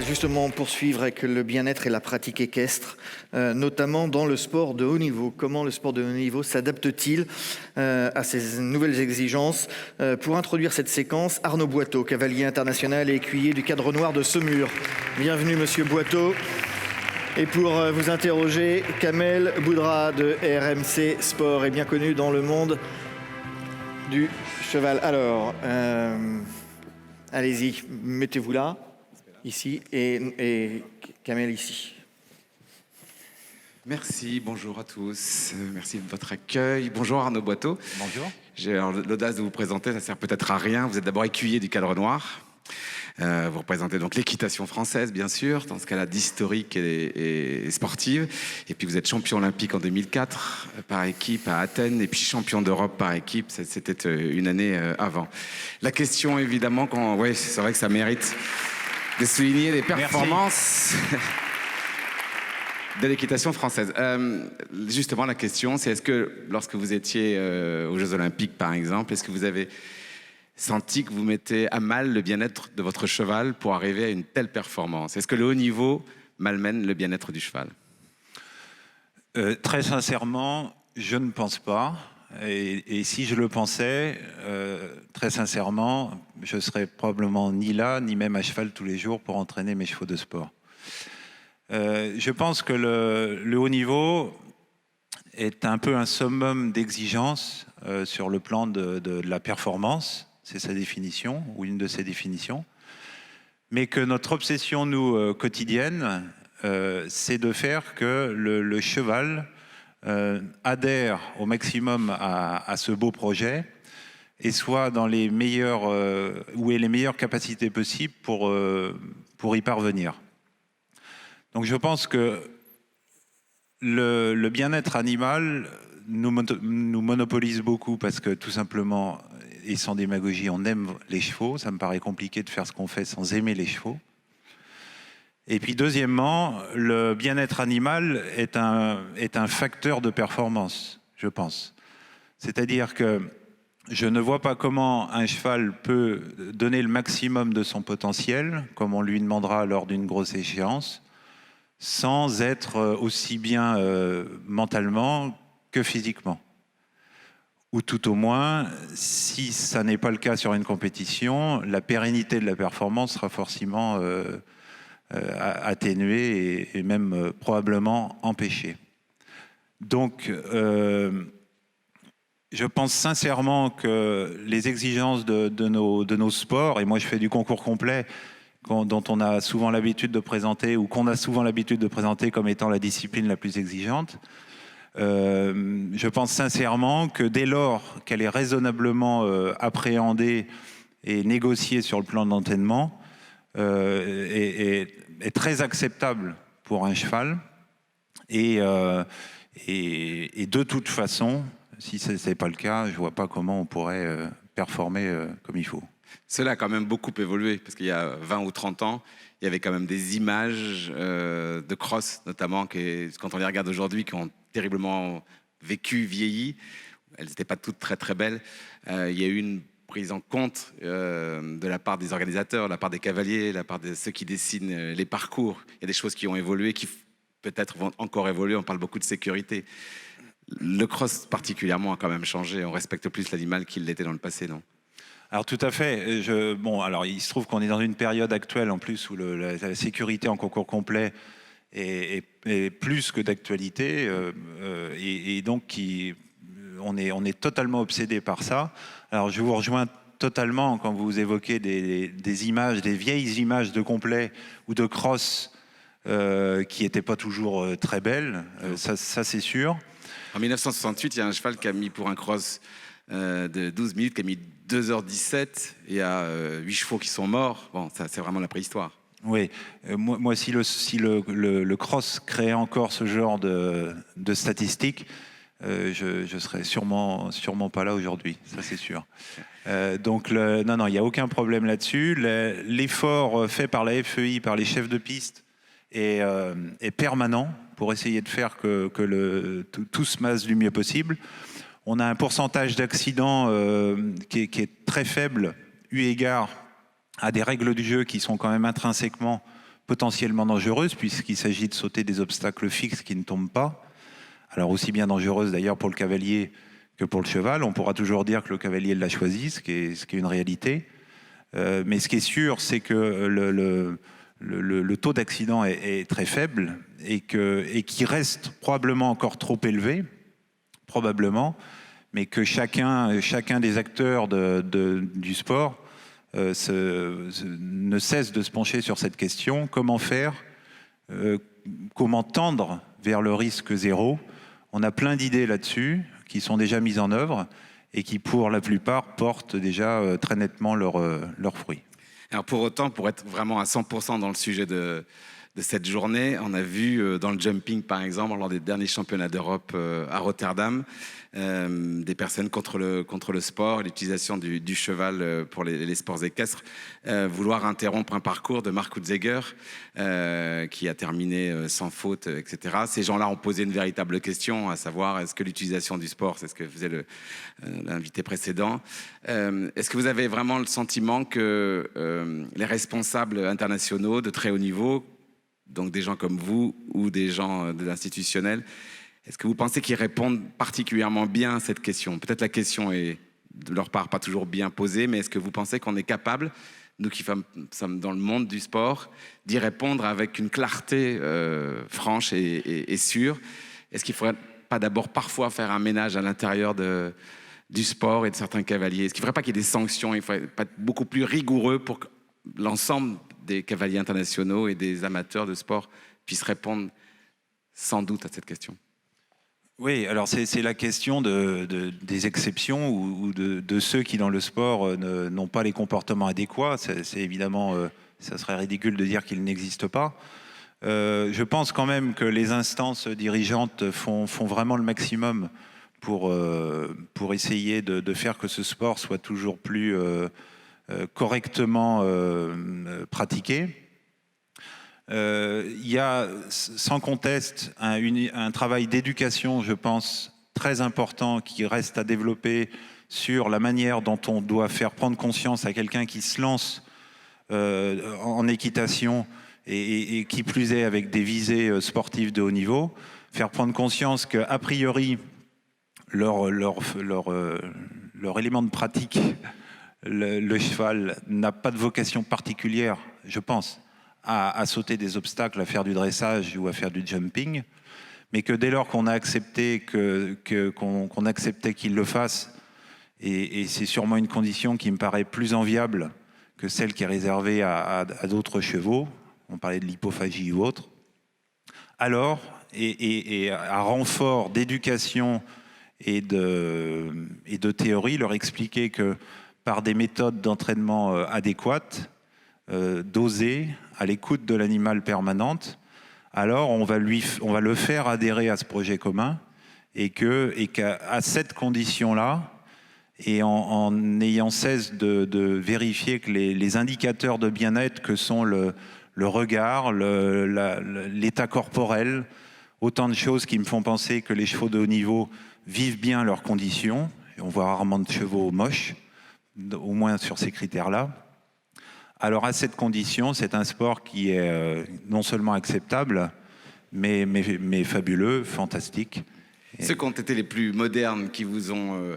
justement poursuivre avec le bien-être et la pratique équestre, notamment dans le sport de haut niveau. Comment le sport de haut niveau s'adapte-t-il à ces nouvelles exigences? Pour introduire cette séquence, Arnaud Boitteau, cavalier international et écuyer du Cadre Noir de Saumur. Bienvenue Monsieur Boitteau. Et pour vous interroger, Kamel Boudra de RMC Sport est bien connu dans le monde du cheval. Alors, allez-y, mettez-vous là, ici, et Kamel ici. Merci, bonjour à tous, merci de votre accueil. Bonjour Arnaud Boitteau. Bonjour. J'ai l'audace de vous présenter, ça sert peut-être à rien. Vous êtes d'abord écuyer du Cadre Noir. Vous représentez donc l'équitation française, bien sûr, dans ce cas-là d'historique et sportive. Et puis vous êtes champion olympique en 2004 par équipe à Athènes, et puis champion d'Europe par équipe, c'était une année avant. La question, évidemment, oui, c'est vrai que ça mérite de souligner les performances de l'équitation française. Justement, la question, c'est est-ce que lorsque vous étiez aux Jeux Olympiques, par exemple, est-ce que vous avez senti que vous mettez à mal le bien-être de votre cheval pour arriver à une telle performance? Est-ce que le haut niveau malmène le bien-être du cheval? Très sincèrement, je ne pense pas. Et si je le pensais, très sincèrement, je serais probablement ni là, ni même à cheval tous les jours pour entraîner mes chevaux de sport. Je pense que le haut niveau est un peu un summum d'exigence sur le plan de la performance. C'est sa définition, ou une de ses définitions. Mais que notre obsession, nous, quotidienne, c'est de faire que le cheval adhère au maximum à ce beau projet et soit dans les meilleures, où ait les meilleures capacités possibles pour y parvenir. Donc je pense que le bien-être animal nous monopolise beaucoup parce que tout simplement, et sans démagogie, on aime les chevaux. Ça me paraît compliqué de faire ce qu'on fait sans aimer les chevaux. Et puis deuxièmement, le bien-être animal est un facteur de performance, je pense. C'est-à-dire que je ne vois pas comment un cheval peut donner le maximum de son potentiel, comme on lui demandera lors d'une grosse échéance, sans être aussi bien mentalement que physiquement. Ou tout au moins, si ça n'est pas le cas sur une compétition, la pérennité de la performance sera forcément atténuée et même probablement empêchée. Donc, je pense sincèrement que les exigences de nos sports, et moi je fais du concours complet, dont on a souvent l'habitude de présenter, ou qu'on a souvent l'habitude de présenter comme étant la discipline la plus exigeante, je pense sincèrement que dès lors qu'elle est raisonnablement appréhendée et négociée sur le plan de l'entraînement, est très acceptable pour un cheval. Et de toute façon, si ce n'est pas le cas, je ne vois pas comment on pourrait performer comme il faut. Cela a quand même beaucoup évolué, parce qu'il y a 20 ou 30 ans, il y avait quand même des images de cross, notamment, quand on les regarde aujourd'hui, qui ont terriblement vécu, vieilli. Elles n'étaient pas toutes très très belles. Il y a eu une prise en compte de la part des organisateurs, de la part des cavaliers, de la part de ceux qui dessinent les parcours. Il y a des choses qui ont évolué, qui peut-être vont encore évoluer. On parle beaucoup de sécurité. Le cross particulièrement a quand même changé. On respecte plus l'animal qu'il l'était dans le passé, non? Alors tout à fait. Alors il se trouve qu'on est dans une période actuelle en plus où la sécurité en concours complet est plus que d'actualité et donc on est totalement obsédé par ça. Alors je vous rejoins totalement quand vous évoquez des images, des vieilles images de complet ou de cross qui n'étaient pas toujours très belles. Ça c'est sûr. En 1968, il y a un cheval qui a mis pour un cross de 12 minutes, qui a mis 2h17, et il y a 8 chevaux qui sont morts. Bon, ça, c'est vraiment la préhistoire. Oui, moi si le cross créait encore ce genre de statistiques, je serais sûrement pas là aujourd'hui, ça c'est sûr. Donc non, il n'y a aucun problème là-dessus. L'effort fait par la FEI, par les chefs de piste, est permanent pour essayer de faire que tout se passe du mieux possible. On a un pourcentage d'accidents qui est très faible, eu égard à des règles du jeu qui sont quand même intrinsèquement potentiellement dangereuse puisqu'il s'agit de sauter des obstacles fixes qui ne tombent pas. Alors aussi bien dangereuse d'ailleurs pour le cavalier que pour le cheval. On pourra toujours dire que le cavalier l'a choisi, ce qui est une réalité. Mais ce qui est sûr, c'est que le taux d'accident est très faible et qui reste probablement encore trop élevé, probablement, mais que chacun des acteurs du sport ne cesse de se pencher sur cette question. Comment faire, comment tendre vers le risque zéro? On a plein d'idées là-dessus qui sont déjà mises en œuvre et qui, pour la plupart, portent déjà très nettement leurs fruits. Alors pour autant, pour être vraiment à 100% dans le sujet de cette journée, on a vu dans le jumping, par exemple, lors des derniers championnats d'Europe à Rotterdam, des personnes contre le sport, l'utilisation du cheval pour les sports équestres, vouloir interrompre un parcours de Mark Hutzegger qui a terminé sans faute, etc. Ces gens-là ont posé une véritable question, à savoir est-ce que l'utilisation du sport, c'est ce que faisait l'invité précédent, est-ce que vous avez vraiment le sentiment que les responsables internationaux de très haut niveau, donc des gens comme vous ou des gens de l'institutionnel, est-ce que vous pensez qu'ils répondent particulièrement bien à cette question? Peut-être la question est de leur part pas toujours bien posée, mais est-ce que vous pensez qu'on est capable, nous qui sommes dans le monde du sport, d'y répondre avec une clarté franche et sûre? Est-ce qu'il ne faudrait pas d'abord parfois faire un ménage à l'intérieur du sport et de certains cavaliers? Est-ce qu'il ne faudrait pas qu'il y ait des sanctions? Il faudrait pas être beaucoup plus rigoureux pour que l'ensemble des cavaliers internationaux et des amateurs de sport puissent répondre sans doute à cette question? Oui, alors c'est la question des exceptions ou de ceux qui, dans le sport, n'ont pas les comportements adéquats. C'est évidemment, ça serait ridicule de dire qu'ils n'existent pas. Je pense quand même que les instances dirigeantes font vraiment le maximum pour essayer de faire que ce sport soit toujours plus correctement pratiqué. Il y a sans conteste un travail d'éducation, je pense, très important qui reste à développer sur la manière dont on doit faire prendre conscience à quelqu'un qui se lance en équitation et qui plus est avec des visées sportives de haut niveau, faire prendre conscience qu'a priori leur élément de pratique, le cheval, n'a pas de vocation particulière, je pense, à sauter des obstacles, à faire du dressage ou à faire du jumping, mais que dès lors qu'on a accepté qu'on acceptait qu'il le fasse, et c'est sûrement une condition qui me paraît plus enviable que celle qui est réservée à d'autres chevaux, on parlait de l'hypophagie ou autre, alors, et à renfort d'éducation et de théorie, leur expliquer que par des méthodes d'entraînement adéquates, dosées, à l'écoute de l'animal permanente, alors on va le faire adhérer à ce projet commun et qu'à cette condition-là, et en ayant cesse de vérifier que les indicateurs de bien-être que sont le regard, l'état corporel, autant de choses qui me font penser que les chevaux de haut niveau vivent bien leurs conditions, et on voit rarement de chevaux moches, au moins sur ces critères-là. Alors à cette condition, c'est un sport qui est non seulement acceptable, mais fabuleux, fantastique. Ceux qui ont été les plus modernes, qui vous ont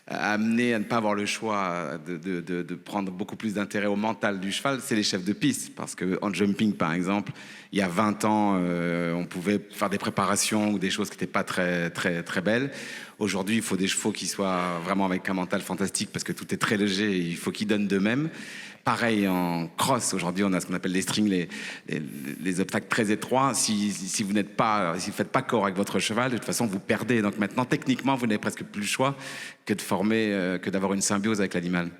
amené à ne pas avoir le choix de prendre beaucoup plus d'intérêt au mental du cheval, c'est les chefs de piste. Parce qu'en jumping, par exemple, il y a 20 ans, on pouvait faire des préparations ou des choses qui n'étaient pas très, très, très belles. Aujourd'hui, il faut des chevaux qui soient vraiment avec un mental fantastique parce que tout est très léger et il faut qu'ils donnent d'eux-mêmes. Pareil en cross, aujourd'hui on a ce qu'on appelle les strings, les obstacles très étroits. Si vous faites pas corps avec votre cheval, de toute façon vous perdez. Donc maintenant techniquement vous n'avez presque plus le choix que de former, que d'avoir une symbiose avec l'animal.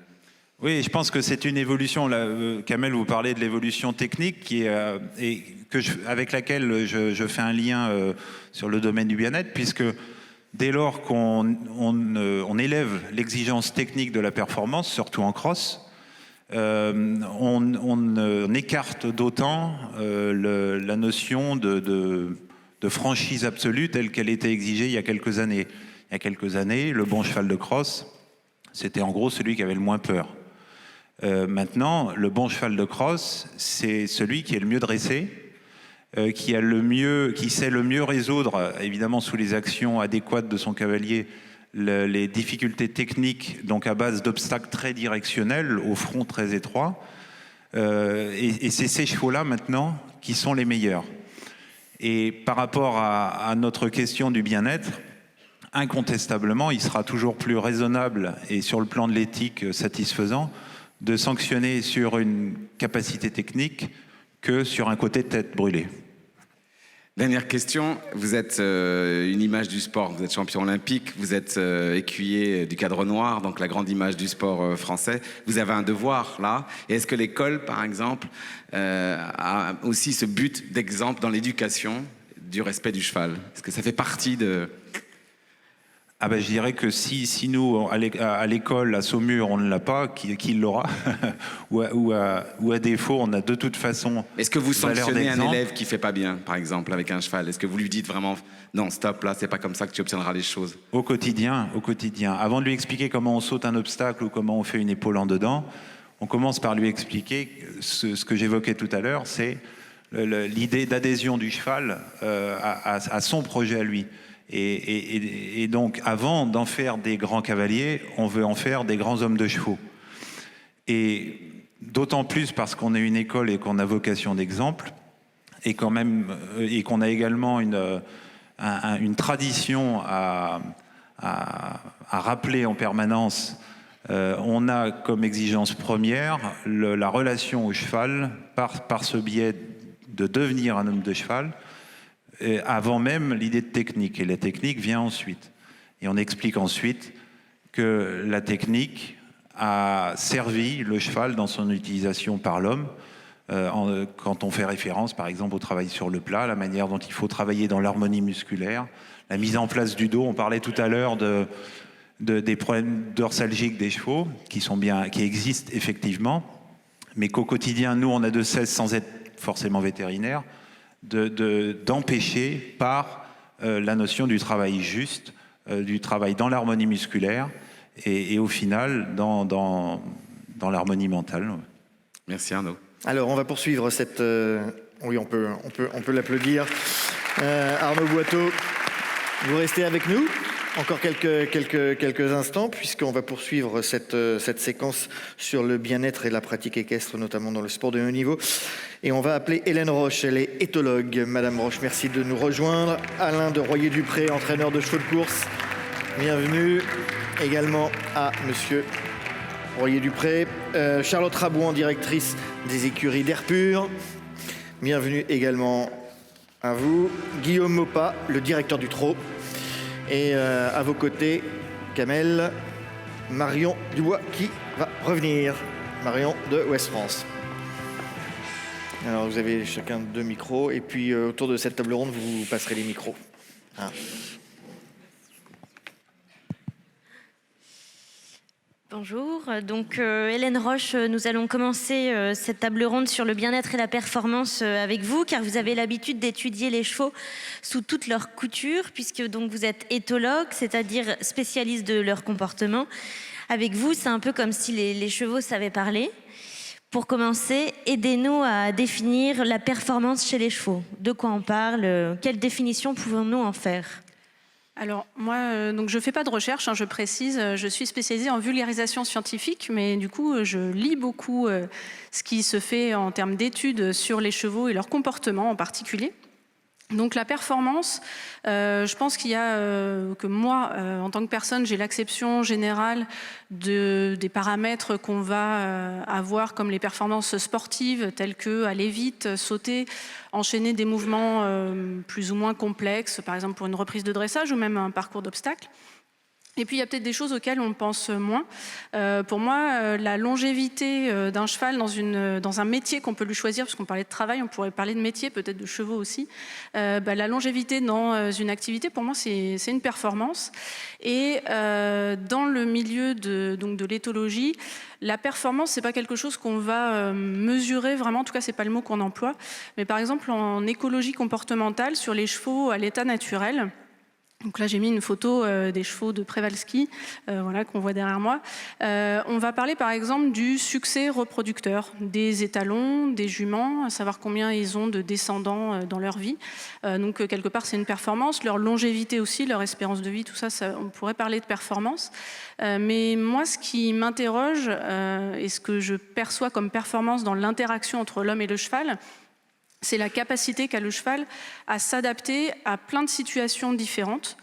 Oui, je pense que c'est une évolution. Là, Kamel, vous parlez de l'évolution technique avec laquelle je fais un lien sur le domaine du bien-être, puisque dès lors qu'on élève l'exigence technique de la performance, surtout en cross, on écarte d'autant la notion de franchise absolue telle qu'elle était exigée il y a quelques années. Il y a quelques années, le bon cheval de cross, c'était en gros celui qui avait le moins peur. Maintenant, le bon cheval de crosse, c'est celui qui est le mieux dressé, qui sait le mieux résoudre, évidemment sous les actions adéquates de son cavalier, les difficultés techniques, donc à base d'obstacles très directionnels, au front très étroit. Et c'est ces chevaux-là, maintenant, qui sont les meilleurs. Et par rapport à notre question du bien-être, incontestablement, il sera toujours plus raisonnable et sur le plan de l'éthique satisfaisant de sanctionner sur une capacité technique que sur un côté tête brûlée. Dernière question, vous êtes une image du sport, vous êtes champion olympique, vous êtes écuyer du Cadre Noir, donc la grande image du sport français. Vous avez un devoir là. Et est-ce que l'école, par exemple, a aussi ce but d'exemple dans l'éducation du respect du cheval? Est-ce que ça fait partie de... Ah ben, je dirais que si nous, à l'école, à Saumur, on ne l'a pas, qui l'aura ou à défaut, on a de toute façon... Est-ce que vous sanctionnez un élève qui ne fait pas bien, par exemple, avec un cheval? Est-ce que vous lui dites vraiment, non, stop, là, c'est pas comme ça que tu obtiendras les choses? Au quotidien. Avant de lui expliquer comment on saute un obstacle ou comment on fait une épaule en dedans, on commence par lui expliquer ce que j'évoquais tout à l'heure, c'est l'idée d'adhésion du cheval à son projet à lui. Et donc, avant d'en faire des grands cavaliers, on veut en faire des grands hommes de chevaux. Et d'autant plus parce qu'on est une école et qu'on a vocation d'exemple, et qu'on a également une tradition à rappeler en permanence. On a comme exigence première la relation au cheval par ce biais de devenir un homme de cheval, avant même l'idée de technique. Et la technique vient ensuite. Et on explique ensuite que la technique a servi le cheval dans son utilisation par l'homme, quand on fait référence, par exemple, au travail sur le plat, la manière dont il faut travailler dans l'harmonie musculaire, la mise en place du dos. On parlait tout à l'heure des problèmes dorsalgiques des chevaux, qui existent effectivement, mais qu'au quotidien, nous, on a de cesse, sans être forcément vétérinaire, d'empêcher par la notion du travail juste, du travail dans l'harmonie musculaire et au final dans l'harmonie mentale. Merci Arnaud. Alors on va poursuivre cette... Oui, on peut l'applaudir. Arnaud Boiteau, vous restez avec nous encore quelques instants, puisqu'on va poursuivre cette séquence sur le bien-être et la pratique équestre, notamment dans le sport de haut niveau. Et on va appeler Hélène Roche, elle est éthologue. Madame Roche, merci de nous rejoindre. Alain de Royer-Dupré, entraîneur de chevaux de course. Bienvenue également à Monsieur Royer-Dupré. Charlotte Rabouan, directrice des écuries d'Air Pur. Bienvenue également à vous. Guillaume Maupas, le directeur du trot. Et à vos côtés, Kamel, Marion Dubois qui va revenir. Marion de Ouest France. Alors vous avez chacun 2 micros et puis autour de cette table ronde, vous passerez les micros. Hein. Bonjour, donc Hélène Roche, nous allons commencer cette table ronde sur le bien-être et la performance avec vous, car vous avez l'habitude d'étudier les chevaux sous toutes leurs coutures, puisque donc vous êtes éthologue, c'est-à-dire spécialiste de leur comportement. Avec vous, c'est un peu comme si les chevaux savaient parler. Pour commencer, aidez-nous à définir la performance chez les chevaux. De quoi on parle? Quelle définition pouvons-nous en faire? Alors moi, donc je ne fais pas de recherche, je précise, je suis spécialisée en vulgarisation scientifique, mais du coup je lis beaucoup ce qui se fait en termes d'études sur les chevaux et leur comportement en particulier. Donc la performance, je pense qu'il y a que moi, en tant que personne, j'ai l'acception générale des paramètres qu'on va avoir comme les performances sportives, telles que aller vite, sauter, enchaîner des mouvements plus ou moins complexes, par exemple pour une reprise de dressage ou même un parcours d'obstacles. Et puis il y a peut-être des choses auxquelles on pense moins. Pour moi, la longévité d'un cheval dans un métier qu'on peut lui choisir, parce qu'on parlait de travail, on pourrait parler de métier, peut-être de chevaux aussi. La longévité dans une activité, pour moi, c'est une performance. Et dans le milieu de l'éthologie, la performance, c'est pas quelque chose qu'on va mesurer vraiment. En tout cas, c'est pas le mot qu'on emploie. Mais par exemple, en écologie comportementale, sur les chevaux à l'état naturel, Donc là, j'ai mis une photo des chevaux de Przewalski, voilà, qu'on voit derrière moi. On va parler par exemple du succès reproducteur, des étalons, des juments, à savoir combien ils ont de descendants dans leur vie. Donc quelque part, c'est une performance. Leur longévité aussi, leur espérance de vie, tout ça, on pourrait parler de performance. Mais moi, ce qui m'interroge et ce que je perçois comme performance dans l'interaction entre l'homme et le cheval, c'est la capacité qu'a le cheval à s'adapter à plein de situations différentes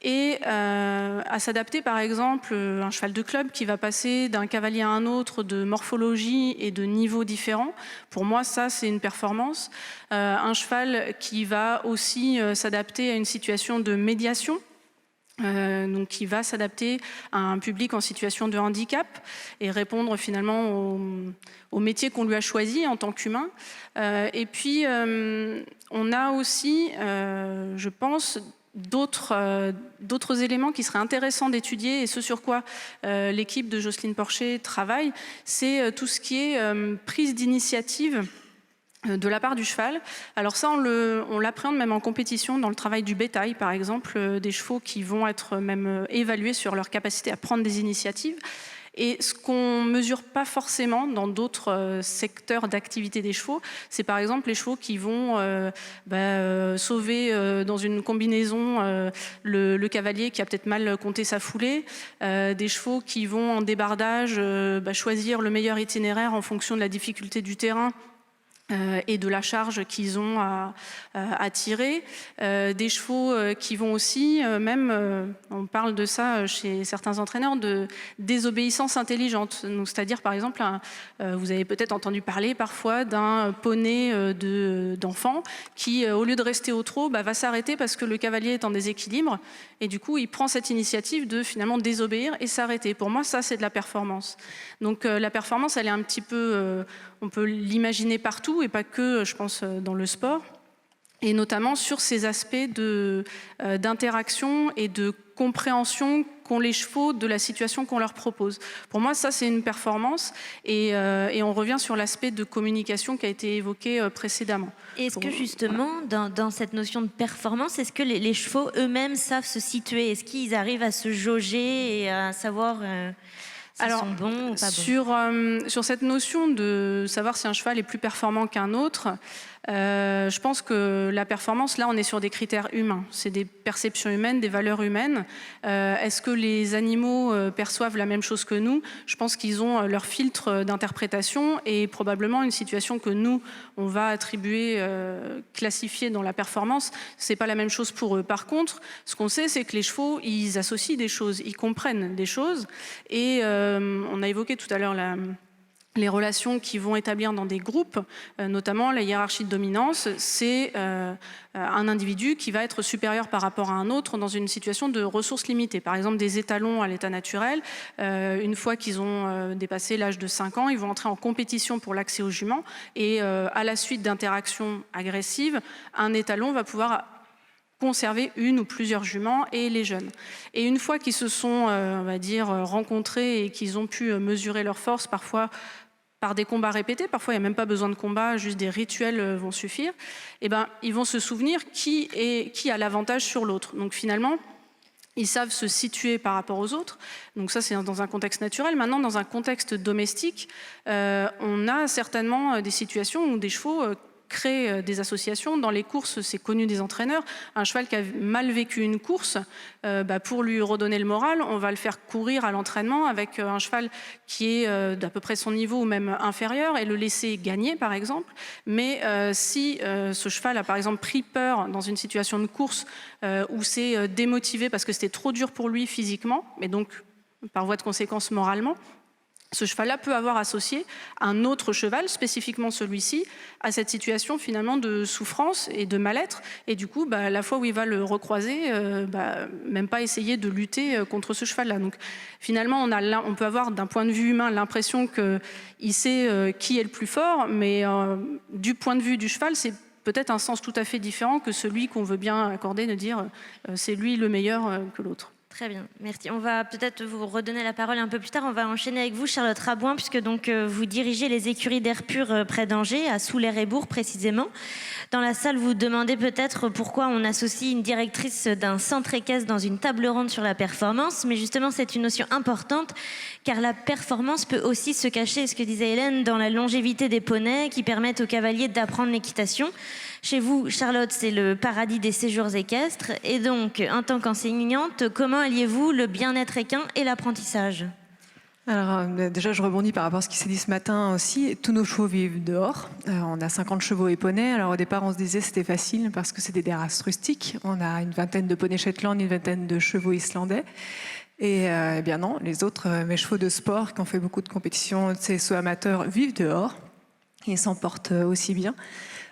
et à s'adapter, par exemple, un cheval de club qui va passer d'un cavalier à un autre de morphologie et de niveau différents. Pour moi, ça, c'est une performance. Un cheval qui va aussi s'adapter à une situation de médiation. Donc qui va s'adapter à un public en situation de handicap et répondre finalement au métier qu'on lui a choisi en tant qu'humain. Et puis on a aussi, je pense, d'autres éléments qui seraient intéressants d'étudier et ce sur quoi l'équipe de Jocelyne Porcher travaille, c'est tout ce qui est prise d'initiative de la part du cheval. Alors ça, on l'appréhende même en compétition dans le travail du bétail, par exemple, des chevaux qui vont être même évalués sur leur capacité à prendre des initiatives. Et ce qu'on ne mesure pas forcément dans d'autres secteurs d'activité des chevaux, c'est par exemple les chevaux qui vont sauver dans une combinaison le cavalier qui a peut-être mal compté sa foulée, des chevaux qui vont en débardage choisir le meilleur itinéraire en fonction de la difficulté du terrain et de la charge qu'ils ont à tirer, des chevaux qui vont aussi, on parle de ça chez certains entraîneurs, de désobéissance intelligente. Donc, c'est-à-dire, par exemple, vous avez peut-être entendu parler parfois d'un poney d'enfant qui, au lieu de rester au trot, va s'arrêter parce que le cavalier est en déséquilibre et du coup, il prend cette initiative de finalement désobéir et s'arrêter. Pour moi, ça, c'est de la performance. Donc, la performance, elle est un petit peu... on peut l'imaginer partout et pas que, je pense, dans le sport. Et notamment sur ces aspects d'interaction et de compréhension qu'ont les chevaux de la situation qu'on leur propose. Pour moi, ça, c'est une performance. Et on revient sur l'aspect de communication qui a été évoqué précédemment. Est-ce que justement, dans cette notion de performance, est-ce que les chevaux eux-mêmes savent se situer? Est-ce qu'ils arrivent à se jauger et à savoir... Alors, sont bons ou pas bons. Sur cette notion de savoir si un cheval est plus performant qu'un autre, je pense que la performance, là, on est sur des critères humains. C'est des perceptions humaines, des valeurs humaines. Est-ce que les animaux perçoivent la même chose que nous? Je pense qu'ils ont leur filtre d'interprétation et probablement une situation que nous, on va attribuer, classifier dans la performance. C'est pas la même chose pour eux. Par contre, ce qu'on sait, c'est que les chevaux, ils associent des choses, ils comprennent des choses. Et on a évoqué tout à l'heure les relations qu'ils vont établir dans des groupes, notamment la hiérarchie de dominance, c'est un individu qui va être supérieur par rapport à un autre dans une situation de ressources limitées. Par exemple, des étalons à l'état naturel, une fois qu'ils ont dépassé l'âge de 5 ans, ils vont entrer en compétition pour l'accès aux juments et à la suite d'interactions agressives, un étalon va pouvoir conserver une ou plusieurs juments et les jeunes. Et une fois qu'ils se sont, on va dire, rencontrés et qu'ils ont pu mesurer leur force, parfois par des combats répétés, parfois il n'y a même pas besoin de combat, juste des rituels vont suffire, et ils vont se souvenir qui a l'avantage sur l'autre. Donc finalement, ils savent se situer par rapport aux autres. Donc ça, c'est dans un contexte naturel. Maintenant, dans un contexte domestique, on a certainement des situations où des chevaux créent des associations. Dans les courses, c'est connu des entraîneurs. Un cheval qui a mal vécu une course, pour lui redonner le moral, on va le faire courir à l'entraînement avec un cheval qui est d'à peu près son niveau ou même inférieur et le laisser gagner, par exemple. Mais si ce cheval a, par exemple, pris peur dans une situation de course où c'est démotivé parce que c'était trop dur pour lui physiquement, mais donc par voie de conséquence moralement, ce cheval-là peut avoir associé un autre cheval, spécifiquement celui-ci, à cette situation finalement de souffrance et de mal-être. Et du coup, la fois où il va le recroiser, même pas essayer de lutter contre ce cheval-là. Donc finalement, on peut avoir d'un point de vue humain l'impression qu'il sait qui est le plus fort, mais du point de vue du cheval, c'est peut-être un sens tout à fait différent que celui qu'on veut bien accorder de dire c'est lui le meilleur que l'autre. Très bien, merci. On va peut-être vous redonner la parole un peu plus tard. On va enchaîner avec vous, Charlotte Rabouin, puisque donc vous dirigez les écuries d'air pur près d'Angers, à Soulaire-et-Bourg précisément. Dans la salle, vous demandez peut-être pourquoi on associe une directrice d'un centre équestre dans une table ronde sur la performance. Mais justement, c'est une notion importante, car la performance peut aussi se cacher, ce que disait Hélène, dans la longévité des poneys qui permettent aux cavaliers d'apprendre l'équitation. Chez vous, Charlotte, c'est le paradis des séjours équestres. Et donc, en tant qu'enseignante, comment alliez-vous le bien-être équin et l'apprentissage ? Alors déjà, je rebondis par rapport à ce qui s'est dit ce matin aussi. Tous nos chevaux vivent dehors. On a 50 chevaux et poneys. Alors au départ, on se disait que c'était facile parce que c'était des races rustiques. On a une vingtaine de poneys Shetland, une vingtaine de chevaux islandais. Et eh bien non, les autres, mes chevaux de sport qui ont fait beaucoup de compétitions, CSO amateurs, vivent dehors. Ils s'en portent aussi bien.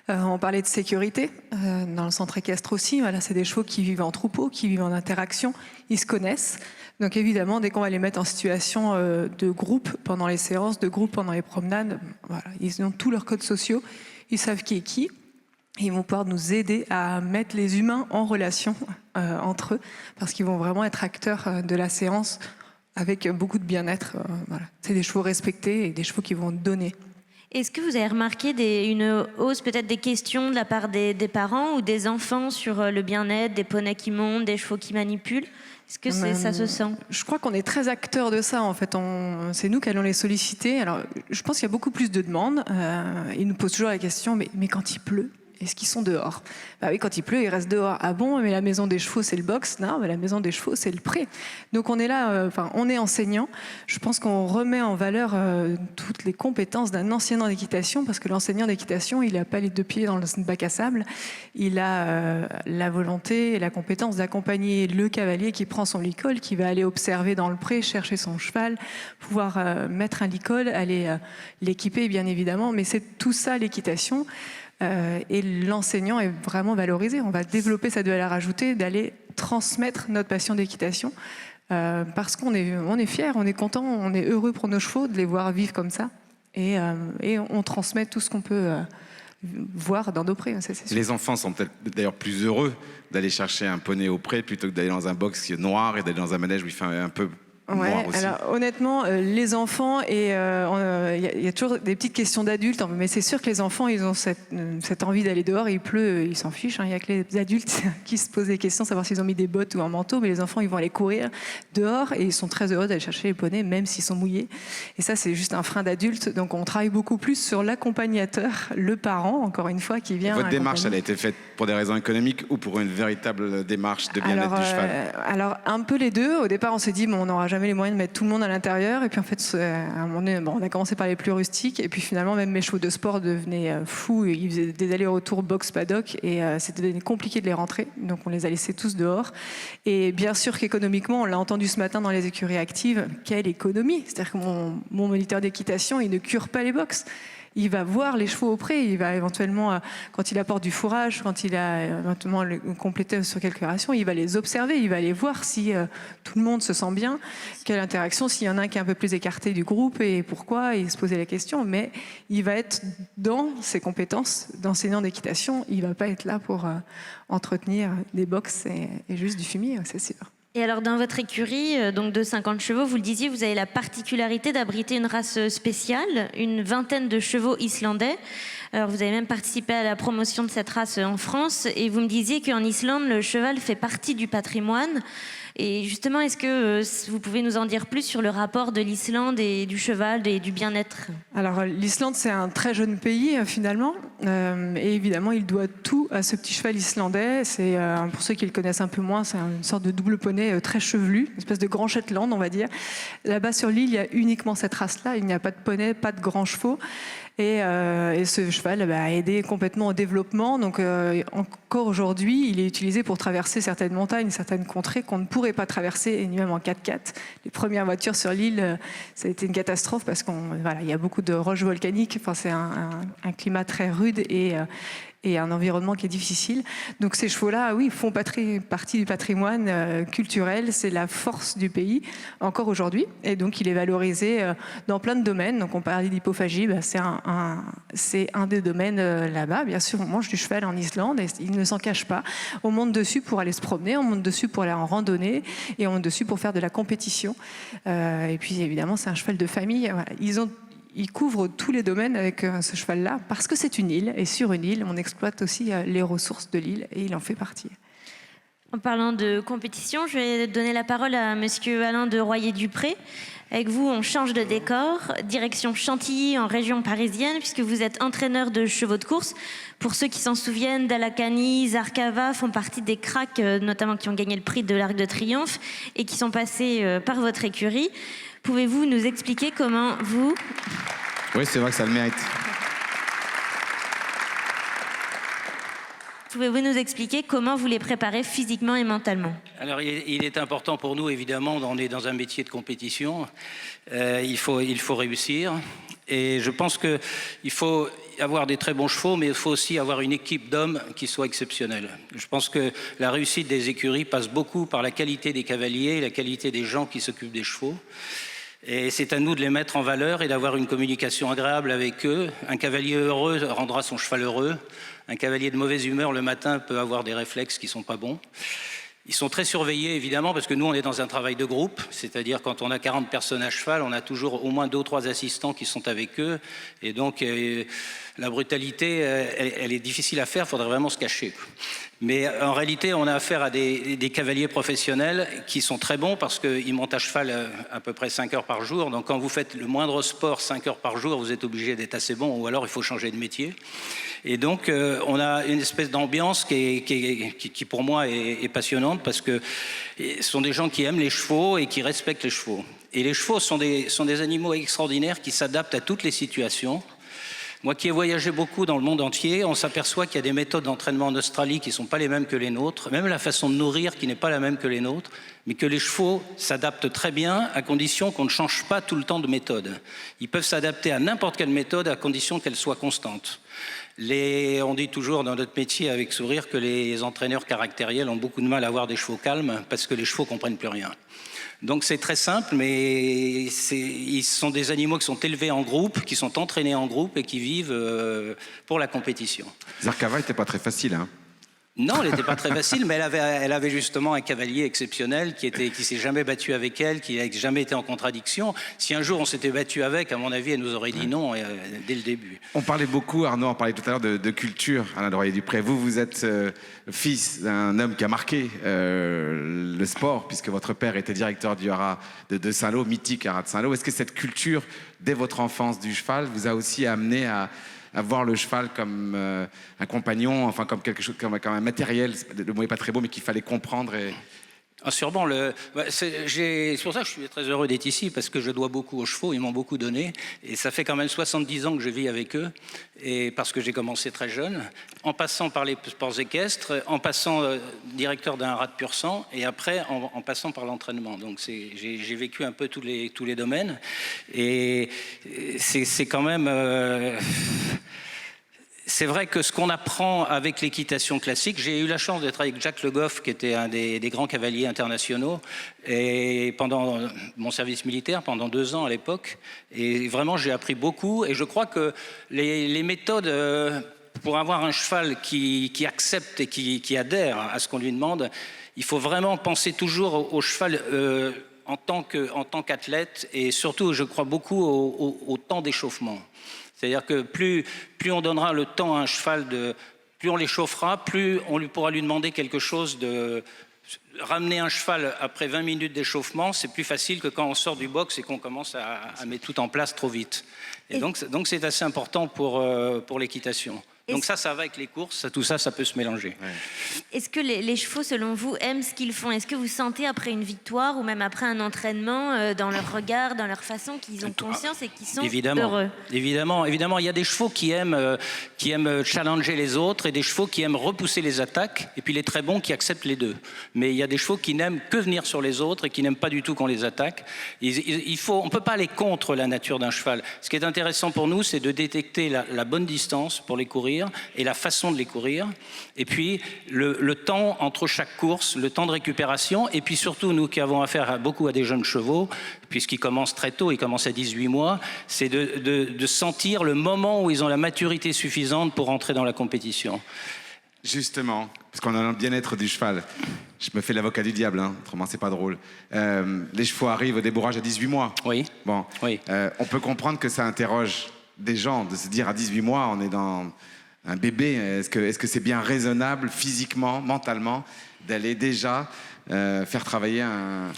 On parlait de sécurité dans le centre équestre aussi. Voilà, c'est des chevaux qui vivent en troupeau, qui vivent en interaction. Ils se connaissent. Donc évidemment, dès qu'on va les mettre en situation de groupe pendant les séances, de groupe pendant les promenades, voilà, ils ont tous leurs codes sociaux. Ils savent qui est qui. Ils vont pouvoir nous aider à mettre les humains en relation entre eux, parce qu'ils vont vraiment être acteurs de la séance avec beaucoup de bien-être. Voilà. C'est des chevaux respectés et des chevaux qui vont donner. Est-ce que vous avez remarqué une hausse peut-être des questions de la part des parents ou des enfants sur le bien-être, des poneys qui montent, des chevaux qui manipulent ? Est-ce que ça se sent ? Je crois qu'on est très acteurs de ça, en fait. C'est nous qui allons les solliciter. Alors, je pense qu'il y a beaucoup plus de demandes. Ils nous posent toujours la question, mais quand il pleut, est-ce qu'ils sont dehors ? Bah oui, quand il pleut, ils restent dehors. Ah bon, mais la maison des chevaux, c'est le box ? Non, mais la maison des chevaux, c'est le pré. Donc on est là, on est enseignant. Je pense qu'on remet en valeur toutes les compétences d'un enseignant d'équitation, parce que l'enseignant d'équitation, il n'a pas les deux pieds dans le bac à sable. Il a la volonté et la compétence d'accompagner le cavalier qui prend son licol, qui va aller observer dans le pré, chercher son cheval, pouvoir mettre un licol, aller l'équiper, bien évidemment. Mais c'est tout ça, l'équitation. Et l'enseignant est vraiment valorisé. On va développer cette valeur ajoutée, d'aller transmettre notre passion d'équitation parce qu'on est fiers, on est content, on est heureux pour nos chevaux de les voir vivre comme ça. Et on transmet tout ce qu'on peut voir dans nos prés. Ça, c'est sûr. Les enfants sont peut-être d'ailleurs plus heureux d'aller chercher un poney au pré plutôt que d'aller dans un box noir et d'aller dans un manège où il fait un peu... Ouais, alors honnêtement, les enfants, et il y a toujours des petites questions d'adultes, mais c'est sûr que les enfants, ils ont cette envie d'aller dehors, il pleut, ils s'en fichent. Il y a que les adultes qui se posent des questions, savoir s'ils ont mis des bottes ou un manteau, mais les enfants, ils vont aller courir dehors et ils sont très heureux d'aller chercher les poneys, même s'ils sont mouillés. Et ça, c'est juste un frein d'adulte. Donc on travaille beaucoup plus sur l'accompagnateur, le parent, encore une fois, qui vient. Votre démarche, elle a été faite pour des raisons économiques ou pour une véritable démarche de bien-être du cheval ? Alors un peu les deux. Au départ, on s'est dit, on n'aura jamais les moyens de mettre tout le monde à l'intérieur, et puis en fait à un moment donné, on a commencé par les plus rustiques, et puis finalement même mes chevaux de sport devenaient fous, ils faisaient des allers-retours box paddock, et c'était devenu compliqué de les rentrer, donc on les a laissés tous dehors. Et bien sûr qu'économiquement, on l'a entendu ce matin dans les écuries actives, quelle économie, c'est-à-dire que mon moniteur d'équitation, il ne cure pas les box. Il va voir les chevaux au pré, il va éventuellement, quand il apporte du fourrage, quand il a éventuellement complété sur quelques rations, il va les observer, il va aller voir si tout le monde se sent bien, quelle interaction, s'il y en a un qui est un peu plus écarté du groupe et pourquoi, et se poser la question. Mais il va être dans ses compétences d'enseignant d'équitation, il ne va pas être là pour entretenir des box et juste du fumier, c'est sûr. Et alors, dans votre écurie, donc de 50 chevaux, vous le disiez, vous avez la particularité d'abriter une race spéciale, une vingtaine de chevaux islandais. Alors, vous avez même participé à la promotion de cette race en France. Et vous me disiez qu'en Islande, le cheval fait partie du patrimoine. Et justement, est-ce que vous pouvez nous en dire plus sur le rapport de l'Islande et du cheval et du bien-être ? Alors, l'Islande, c'est un très jeune pays, finalement. Et évidemment, il doit tout à ce petit cheval islandais. C'est, pour ceux qui le connaissent un peu moins, c'est une sorte de double poney très chevelu, une espèce de grand Shetland, on va dire. Là-bas, sur l'île, il y a uniquement cette race-là. Il n'y a pas de poney, pas de grands chevaux. Et ce cheval a aidé complètement au développement. Donc encore aujourd'hui, il est utilisé pour traverser certaines montagnes, certaines contrées qu'on ne pourrait pas traverser, ni même en 4x4. Les premières voitures sur l'île, ça a été une catastrophe parce qu'il y a beaucoup de roches volcaniques. Enfin, c'est un climat très rude et et un environnement qui est difficile. Donc ces chevaux-là, oui, font partie du patrimoine culturel, c'est la force du pays, encore aujourd'hui. Et donc il est valorisé dans plein de domaines. Donc on parlait d'hypophagie, c'est un des domaines là-bas. Bien sûr, on mange du cheval en Islande et il ne s'en cache pas. On monte dessus pour aller se promener, on monte dessus pour aller en randonnée et on monte dessus pour faire de la compétition. Et puis évidemment, c'est un cheval de famille. Voilà. Ils couvrent tous les domaines avec ce cheval-là parce que c'est une île et sur une île, on exploite aussi les ressources de l'île et il en fait partie. En parlant de compétition, je vais donner la parole à monsieur Alain de Royer-Dupré. Avec vous, on change de décor, direction Chantilly en région parisienne, puisque vous êtes entraîneur de chevaux de course. Pour ceux qui s'en souviennent, Dalakani, Zarkava font partie des cracks, notamment qui ont gagné le prix de l'Arc de Triomphe et qui sont passés par votre écurie. Pouvez-vous nous expliquer comment vous... Oui, c'est vrai que ça le mérite. Pouvez-vous nous expliquer comment vous les préparez physiquement et mentalement? Alors, il est important pour nous, évidemment, on est dans un métier de compétition. Il faut réussir. Et je pense qu'il faut avoir des très bons chevaux, mais il faut aussi avoir une équipe d'hommes qui soit exceptionnelle. Je pense que la réussite des écuries passe beaucoup par la qualité des cavaliers, la qualité des gens qui s'occupent des chevaux. Et c'est à nous de les mettre en valeur et d'avoir une communication agréable avec eux. Un cavalier heureux rendra son cheval heureux. Un cavalier de mauvaise humeur le matin peut avoir des réflexes qui ne sont pas bons. Ils sont très surveillés, évidemment, parce que nous, on est dans un travail de groupe. C'est-à-dire, quand on a 40 personnes à cheval, on a toujours au moins 2 ou 3 assistants qui sont avec eux. Et donc, la brutalité, elle est difficile à faire, il faudrait vraiment se cacher. Mais en réalité, on a affaire à des cavaliers professionnels qui sont très bons parce qu'ils montent à cheval à peu près 5 heures par jour. Donc, quand vous faites le moindre sport 5 heures par jour, vous êtes obligé d'être assez bon ou alors il faut changer de métier. Et donc, on a une espèce d'ambiance qui pour moi, est passionnante parce que ce sont des gens qui aiment les chevaux et qui respectent les chevaux. Et les chevaux sont des animaux extraordinaires qui s'adaptent à toutes les situations. Moi qui ai voyagé beaucoup dans le monde entier, on s'aperçoit qu'il y a des méthodes d'entraînement en Australie qui ne sont pas les mêmes que les nôtres, même la façon de nourrir qui n'est pas la même que les nôtres, mais que les chevaux s'adaptent très bien à condition qu'on ne change pas tout le temps de méthode. Ils peuvent s'adapter à n'importe quelle méthode à condition qu'elle soit constante. On dit toujours dans notre métier avec sourire que les entraîneurs caractériels ont beaucoup de mal à avoir des chevaux calmes parce que les chevaux ne comprennent plus rien. Donc c'est très simple, mais ils sont des animaux qui sont élevés en groupe, qui sont entraînés en groupe et qui vivent pour la compétition. Zarkava n'était pas très facile, hein? Non, elle n'était pas très facile, mais elle avait justement un cavalier exceptionnel qui s'est jamais battu avec elle, qui n'a jamais été en contradiction. Si un jour on s'était battu avec, à mon avis, elle nous aurait dit non dès le début. On parlait beaucoup, Arnaud, on parlait tout à l'heure de culture, Alain de Royer-Dupré. Vous êtes fils d'un homme qui a marqué le sport, puisque votre père était directeur du haras de Saint-Lô, mythique haras de Saint-Lô. Est-ce que cette culture, dès votre enfance du cheval, vous a aussi amené à voir le cheval comme un compagnon, enfin comme quelque chose, comme un matériel, le mot n'est pas très beau, mais qu'il fallait comprendre Sûrement, c'est pour ça que je suis très heureux d'être ici, parce que je dois beaucoup aux chevaux, ils m'ont beaucoup donné, et ça fait quand même 70 ans que je vis avec eux, et parce que j'ai commencé très jeune, en passant par les sports équestres, en passant directeur d'un haras de pur sang, et après en passant par l'entraînement. Donc j'ai vécu un peu tous les domaines, et c'est quand même... C'est vrai que ce qu'on apprend avec l'équitation classique, j'ai eu la chance d'être avec Jacques Le Goff, qui était un des grands cavaliers internationaux, et pendant mon service militaire, pendant 2 ans à l'époque, et vraiment j'ai appris beaucoup, et je crois que les méthodes pour avoir un cheval qui accepte et qui adhère à ce qu'on lui demande, il faut vraiment penser toujours au cheval en tant qu'athlète, et surtout je crois beaucoup au temps d'échauffement. C'est-à-dire que plus on donnera le temps à un cheval, plus on l'échauffera, plus on pourra lui demander quelque chose de... Ramener un cheval après 20 minutes d'échauffement, c'est plus facile que quand on sort du box et qu'on commence à mettre tout en place trop vite. Et donc c'est assez important pour l'équitation. Donc ça va avec les courses, tout ça, ça peut se mélanger. Ouais. Est-ce que les chevaux, selon vous, aiment ce qu'ils font? Est-ce que vous sentez après une victoire ou même après un entraînement, dans leur regard, dans leur façon, qu'ils ont conscience et qu'ils sont heureux? Évidemment, il y a des chevaux qui aiment challenger les autres et des chevaux qui aiment repousser les attaques, et puis les très bons qui acceptent les deux. Mais il y a des chevaux qui n'aiment que venir sur les autres et qui n'aiment pas du tout qu'on les attaque. On ne peut pas aller contre la nature d'un cheval. Ce qui est intéressant pour nous, c'est de détecter la bonne distance pour les courir, courir et la façon de les courir. Et puis, le temps entre chaque course, le temps de récupération. Et puis surtout, nous qui avons affaire beaucoup à des jeunes chevaux, puisqu'ils commencent très tôt, ils commencent à 18 mois, c'est de sentir le moment où ils ont la maturité suffisante pour entrer dans la compétition. Justement, parce qu'on a le bien-être du cheval. Je me fais l'avocat du diable, hein, autrement c'est pas drôle. Les chevaux arrivent au débourrage à 18 mois. Oui. Bon, Oui. On peut comprendre que ça interroge des gens de se dire à 18 mois, on est dans un bébé. Est-ce que c'est bien raisonnable, physiquement, mentalement, d'aller déjà faire travailler un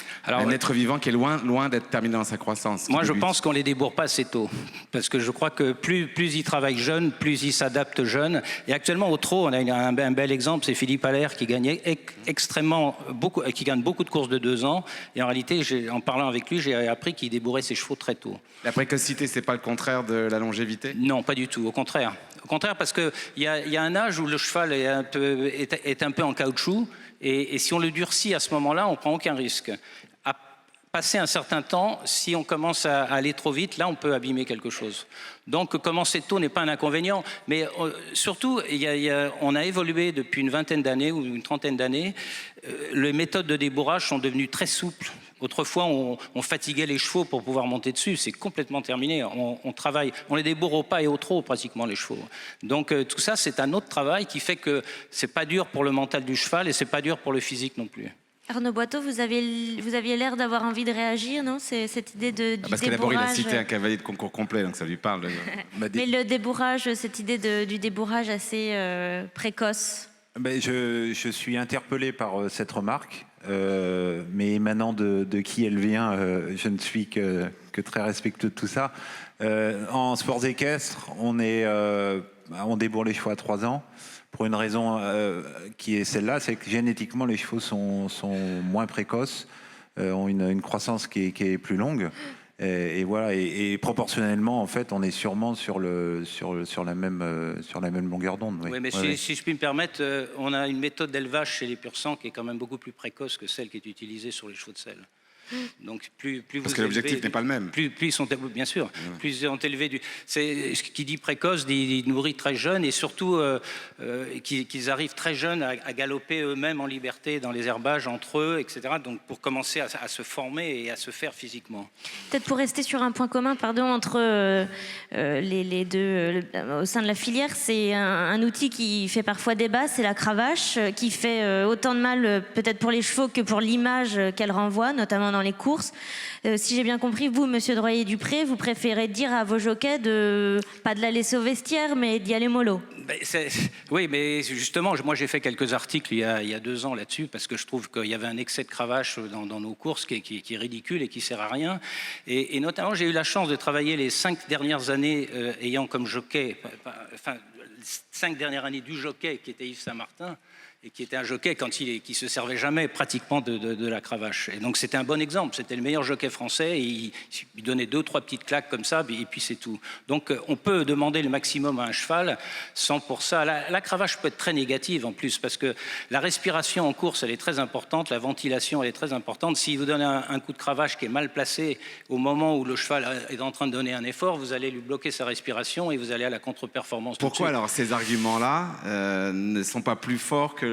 être vivant qui est loin d'être terminé dans sa croissance? Moi, je pense qu'on les débourre pas assez tôt. Parce que je crois que plus ils travaillent jeunes, plus ils s'adaptent jeunes. Et actuellement, au trot, on a un bel exemple, c'est Philippe Allaire qui gagne qui gagne beaucoup de courses de 2 ans. Et en réalité, en parlant avec lui, j'ai appris qu'il débourrait ses chevaux très tôt. La précocité, c'est pas le contraire de la longévité? Non, pas du tout. Au contraire. Au contraire, parce qu'il y a un âge où le cheval est un peu en caoutchouc. Et si on le durcit à ce moment-là, on ne prend aucun risque. À passer un certain temps, si on commence à aller trop vite, là, on peut abîmer quelque chose. Donc, commencer tôt n'est pas un inconvénient. Mais surtout, on a évolué depuis une vingtaine d'années ou une trentaine d'années. Les méthodes de débourrage sont devenues très souples. Autrefois, on fatiguait les chevaux pour pouvoir monter dessus. C'est complètement terminé. On travaille, on les débourre au pas et au trot, pratiquement, les chevaux. Donc, tout ça, c'est un autre travail qui fait que c'est pas dur pour le mental du cheval et c'est pas dur pour le physique non plus. Arnaud Boiteau, vous aviez l'air d'avoir envie de réagir, non? C'est cette idée du parce que d'abord, il a cité un cavalier de concours complet, donc ça lui parle. Mais le débourrage, cette idée du débourrage assez précoce. Je suis interpellé par cette remarque, mais émanant de qui elle vient, je ne suis que très respectueux de tout ça. En sports équestres, on débourre les chevaux à 3 ans. Pour une raison qui est celle-là, c'est que génétiquement, les chevaux sont moins précoces, ont une croissance qui est plus longue. Et voilà, et proportionnellement, en fait, on est sûrement sur la même longueur d'onde. Oui, mais si je puis me permettre, on a une méthode d'élevage chez les pur-sang qui est quand même beaucoup plus précoce que celle qui est utilisée sur les chevaux de selle. Donc plus parce que l'objectif n'est pas le même. Plus ils sont, bien sûr, plus ils ont élevé c'est ce qui dit précoce, dit nourri très jeune et surtout qu'ils arrivent très jeunes à galoper eux-mêmes en liberté dans les herbages entre eux, etc. Donc pour commencer à se former et à se faire physiquement. Peut-être pour rester sur un point commun, entre les deux au sein de la filière, c'est un outil qui fait parfois débat, c'est la cravache, qui fait autant de mal peut-être pour les chevaux que pour l'image qu'elle renvoie, notamment dans les courses. Si j'ai bien compris, vous, monsieur Droyer-Dupré, vous préférez dire à vos jockeys pas de la laisser au vestiaire, mais d'y aller mollo. Oui, mais justement, moi j'ai fait quelques articles il y a 2 ans là-dessus, parce que je trouve qu'il y avait un excès de cravache dans nos courses qui est ridicule et qui sert à rien. Et notamment, j'ai eu la chance de travailler les 5 dernières années ayant comme jockey, 5 dernières années du jockey qui était Yves Saint-Martin, et qui était un jockey qui se servait jamais pratiquement de la cravache. Et donc c'était un bon exemple, c'était le meilleur jockey français, et il donnait 2-3 petites claques comme ça, et puis c'est tout. Donc on peut demander le maximum à un cheval, sans pour ça. La cravache peut être très négative en plus, parce que la respiration en course, elle est très importante, la ventilation, elle est très importante. Si vous donnez un coup de cravache qui est mal placé au moment où le cheval est en train de donner un effort, vous allez lui bloquer sa respiration et vous allez à la contre-performance. Pourquoi alors ces arguments-là ne sont pas plus forts que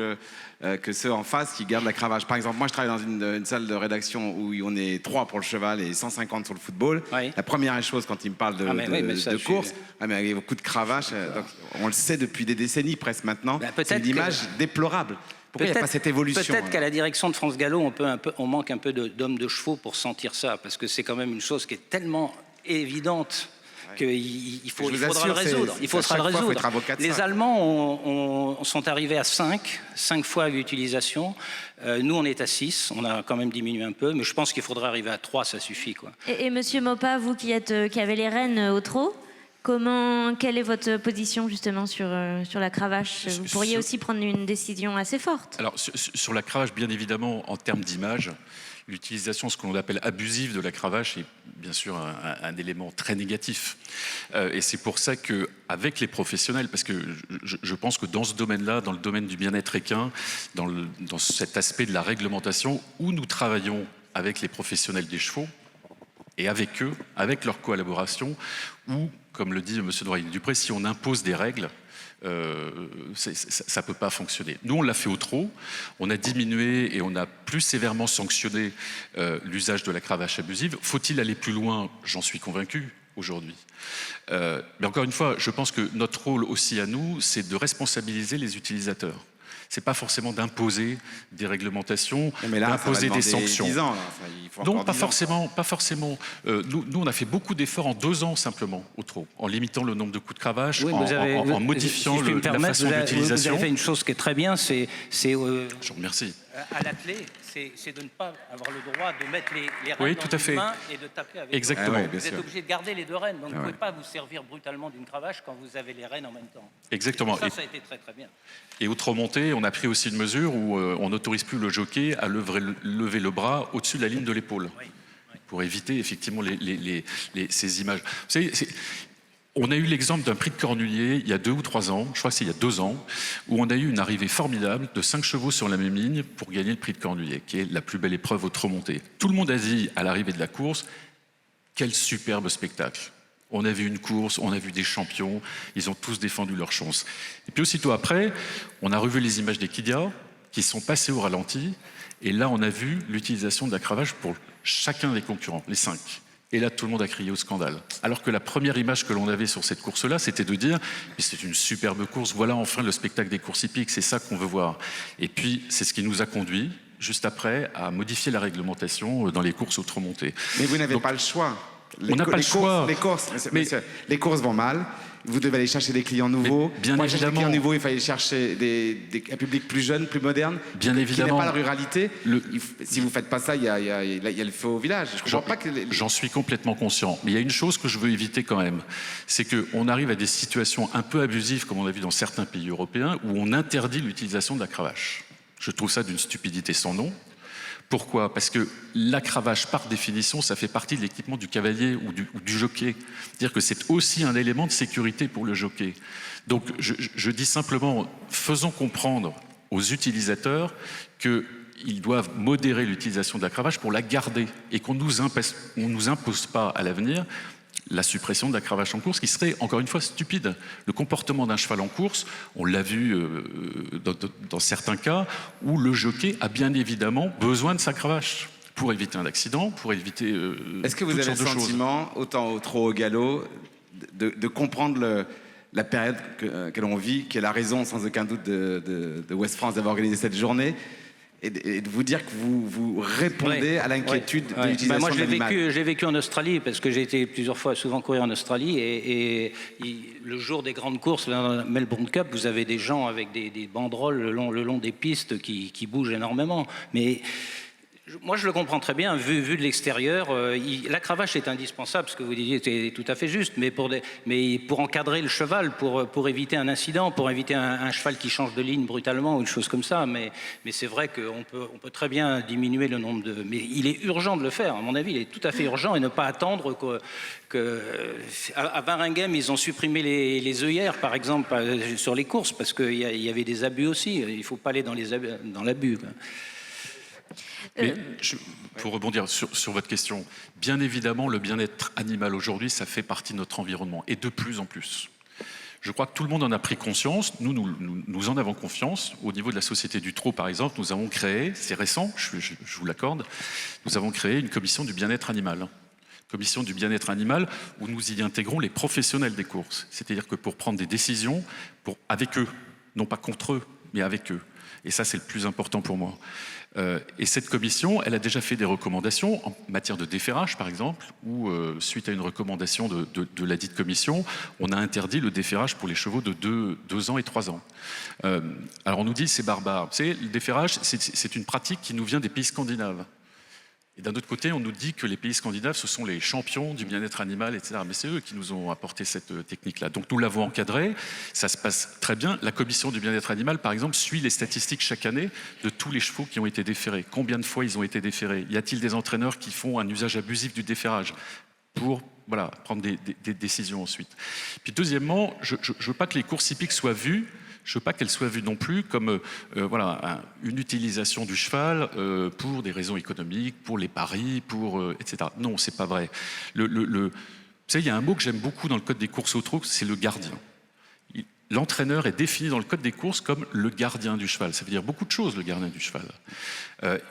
ceux en face qui gardent la cravache? Par exemple, moi je travaille dans une salle de rédaction où on est 3 pour le cheval et 150 sur le football. Oui. La première chose quand il me parle de course, mais avec beaucoup de cravache, donc, on le sait depuis des décennies presque maintenant, c'est une image déplorable. Pourquoi il n'y a pas cette évolution? Peut-être qu'à la direction de France Gallo, on manque un peu d'hommes de chevaux pour sentir ça, parce que c'est quand même une chose qui est tellement évidente qu'il faudra le résoudre. Il faudra le résoudre. Les Allemands sont arrivés à 5 fois l'utilisation. Nous, on est à 6. On a quand même diminué un peu, mais je pense qu'il faudra arriver à 3, ça suffit, quoi. Et Monsieur Maupas, vous qui avez les rênes au trot, quelle est votre position justement sur la cravache? Vous pourriez aussi prendre une décision assez forte. Alors sur la cravache, bien évidemment, en termes d'image, l'utilisation, ce qu'on appelle abusive de la cravache, est bien sûr un élément très négatif. Et c'est pour ça qu'avec les professionnels, parce que je pense que dans ce domaine-là, dans le domaine du bien-être équin, dans cet aspect de la réglementation, où nous travaillons avec les professionnels des chevaux, et avec eux, avec leur collaboration, ou, comme le dit M. Noyer-Dupré, si on impose des règles, ça ne peut pas fonctionner. Nous, on l'a fait au trot, on a diminué et on a plus sévèrement sanctionné l'usage de la cravache abusive. Faut-il aller plus loin? J'en suis convaincu aujourd'hui. Mais encore une fois, je pense que notre rôle aussi à nous, c'est de responsabiliser les utilisateurs. C'est pas forcément d'imposer des réglementations, d'imposer des sanctions. 10 ans, là. Non, pas forcément. Nous, on a fait beaucoup d'efforts en 2 ans simplement au trot, en limitant le nombre de coups de cravache, en modifiant la façon d'utilisation. Vous avez fait une chose qui est très bien, c'est je vous remercie. à l'attelé, c'est de ne pas avoir le droit de mettre les rênes Oui, dans tout à une fait. main et de taper avec Exactement. l'autre. Ah ouais, bien Vous êtes sûr. obligé de garder les 2 rênes, donc vous ne pouvez pas vous servir brutalement d'une cravache quand vous avez les rênes en même temps. Exactement. Ça a été très très bien. Et outre montée, on a pris aussi une mesure où on n'autorise plus le jockey à lever le bras au-dessus de la ligne de l'épaule, pour éviter effectivement ces images. Vous savez, on a eu l'exemple d'un prix de Cornulier il y a 2 ou 3 ans, je crois que c'est il y a 2 ans, où on a eu une arrivée formidable de 5 chevaux sur la même ligne pour gagner le prix de Cornulier, qui est la plus belle épreuve au trot monté. Tout le monde a dit à l'arrivée de la course, quel superbe spectacle. On a vu une course, on a vu des champions, ils ont tous défendu leur chance. Et puis aussitôt après, on a revu les images des Kidia qui sont passées au ralenti, et là on a vu l'utilisation de la cravache pour chacun des concurrents, les 5. Et là, tout le monde a crié au scandale. Alors que la première image que l'on avait sur cette course-là, c'était de dire « c'est une superbe course, voilà enfin le spectacle des courses hippiques, c'est ça qu'on veut voir ». Et puis, c'est ce qui nous a conduit, juste après, à modifier la réglementation dans les courses au trot monté. Mais vous n'avez pas le choix. On n'a pas le choix. Les courses vont mal. Vous devez aller chercher des clients nouveaux. Mais bien pour aller chercher des évidemment. clients nouveaux, il fallait chercher un public plus jeune, plus moderne, Bien qui évidemment. n'est pas la ruralité. Si vous ne faites pas ça, il y a le feu au village. Je comprends pas que J'en suis complètement conscient. Mais il y a une chose que je veux éviter quand même. C'est qu'on arrive à des situations un peu abusives, comme on a vu dans certains pays européens, où on interdit l'utilisation de la cravache. Je trouve ça d'une stupidité sans nom. Pourquoi? Parce que la cravache, par définition, ça fait partie de l'équipement du cavalier ou du jockey. C'est-à-dire que c'est aussi un élément de sécurité pour le jockey. Donc je dis simplement, faisons comprendre aux utilisateurs qu'ils doivent modérer l'utilisation de la cravache pour la garder et qu'on ne nous impose pas à l'avenir la suppression de la cravache en course, qui serait, encore une fois, stupide. Le comportement d'un cheval en course, on l'a vu dans certains cas, où le jockey a bien évidemment besoin de sa cravache pour éviter un accident, pour éviter Est-ce que vous avez le sentiment, autant au trot au galop, de comprendre la période que l'on vit, qui est la raison, sans aucun doute, de West France d'avoir organisé cette journée, et de vous dire que vous répondez à l'inquiétude de l'utilisation de l'animal? Moi, j'ai vécu en Australie, parce que j'ai été souvent courir en Australie, et le jour des grandes courses, dans la Melbourne Cup, vous avez des gens avec des banderoles le long des pistes qui bougent énormément. Mais moi, je le comprends très bien, vu de l'extérieur. La cravache est indispensable, ce que vous disiez est tout à fait juste, mais pour encadrer le cheval, pour éviter un incident, pour éviter un cheval qui change de ligne brutalement ou une chose comme ça. Mais c'est vrai qu'on peut très bien diminuer le nombre de... Mais il est urgent de le faire, à mon avis, il est tout à fait urgent, et ne pas attendre à Waregem, ils ont supprimé les œillères, par exemple, sur les courses, parce qu'il y avait des abus aussi. Il ne faut pas aller dans l'abus. Mais pour rebondir sur votre question, bien évidemment, le bien-être animal aujourd'hui, ça fait partie de notre environnement, et de plus en plus. Je crois que tout le monde en a pris conscience, nous en avons confiance. Au niveau de la Société du Trot, par exemple, nous avons créé, c'est récent, je vous l'accorde, nous avons créé une commission du bien-être animal. Commission du bien-être animal, où nous y intégrons les professionnels des courses. C'est-à-dire que pour prendre des décisions, avec eux, non pas contre eux, mais avec eux. Et ça, c'est le plus important pour moi. Et cette commission, elle a déjà fait des recommandations en matière de déferrage, par exemple, où, suite à une recommandation de la dite commission, on a interdit le déferrage pour les chevaux de 2 ans et 3 ans. Alors on nous dit c'est barbare. Vous savez, le déferrage, c'est une pratique qui nous vient des pays scandinaves. Et d'un autre côté, on nous dit que les pays scandinaves, ce sont les champions du bien-être animal, etc. Mais c'est eux qui nous ont apporté cette technique-là. Donc nous l'avons encadré, ça se passe très bien. La commission du bien-être animal, par exemple, suit les statistiques chaque année de tous les chevaux qui ont été déferrés. Combien de fois ils ont été déferrés? Y a-t-il des entraîneurs qui font un usage abusif du déferrage pour prendre des décisions ensuite? Puis deuxièmement, je ne veux pas que les courses hippiques soient vues Je ne veux pas qu'elle soit vue non plus comme une utilisation du cheval pour des raisons économiques, pour les paris, etc. Non, c'est pas vrai. Vous savez, il y a un mot que j'aime beaucoup dans le code des courses au trot, c'est le gardien. L'entraîneur est défini dans le code des courses comme le gardien du cheval. Ça veut dire beaucoup de choses, le gardien du cheval.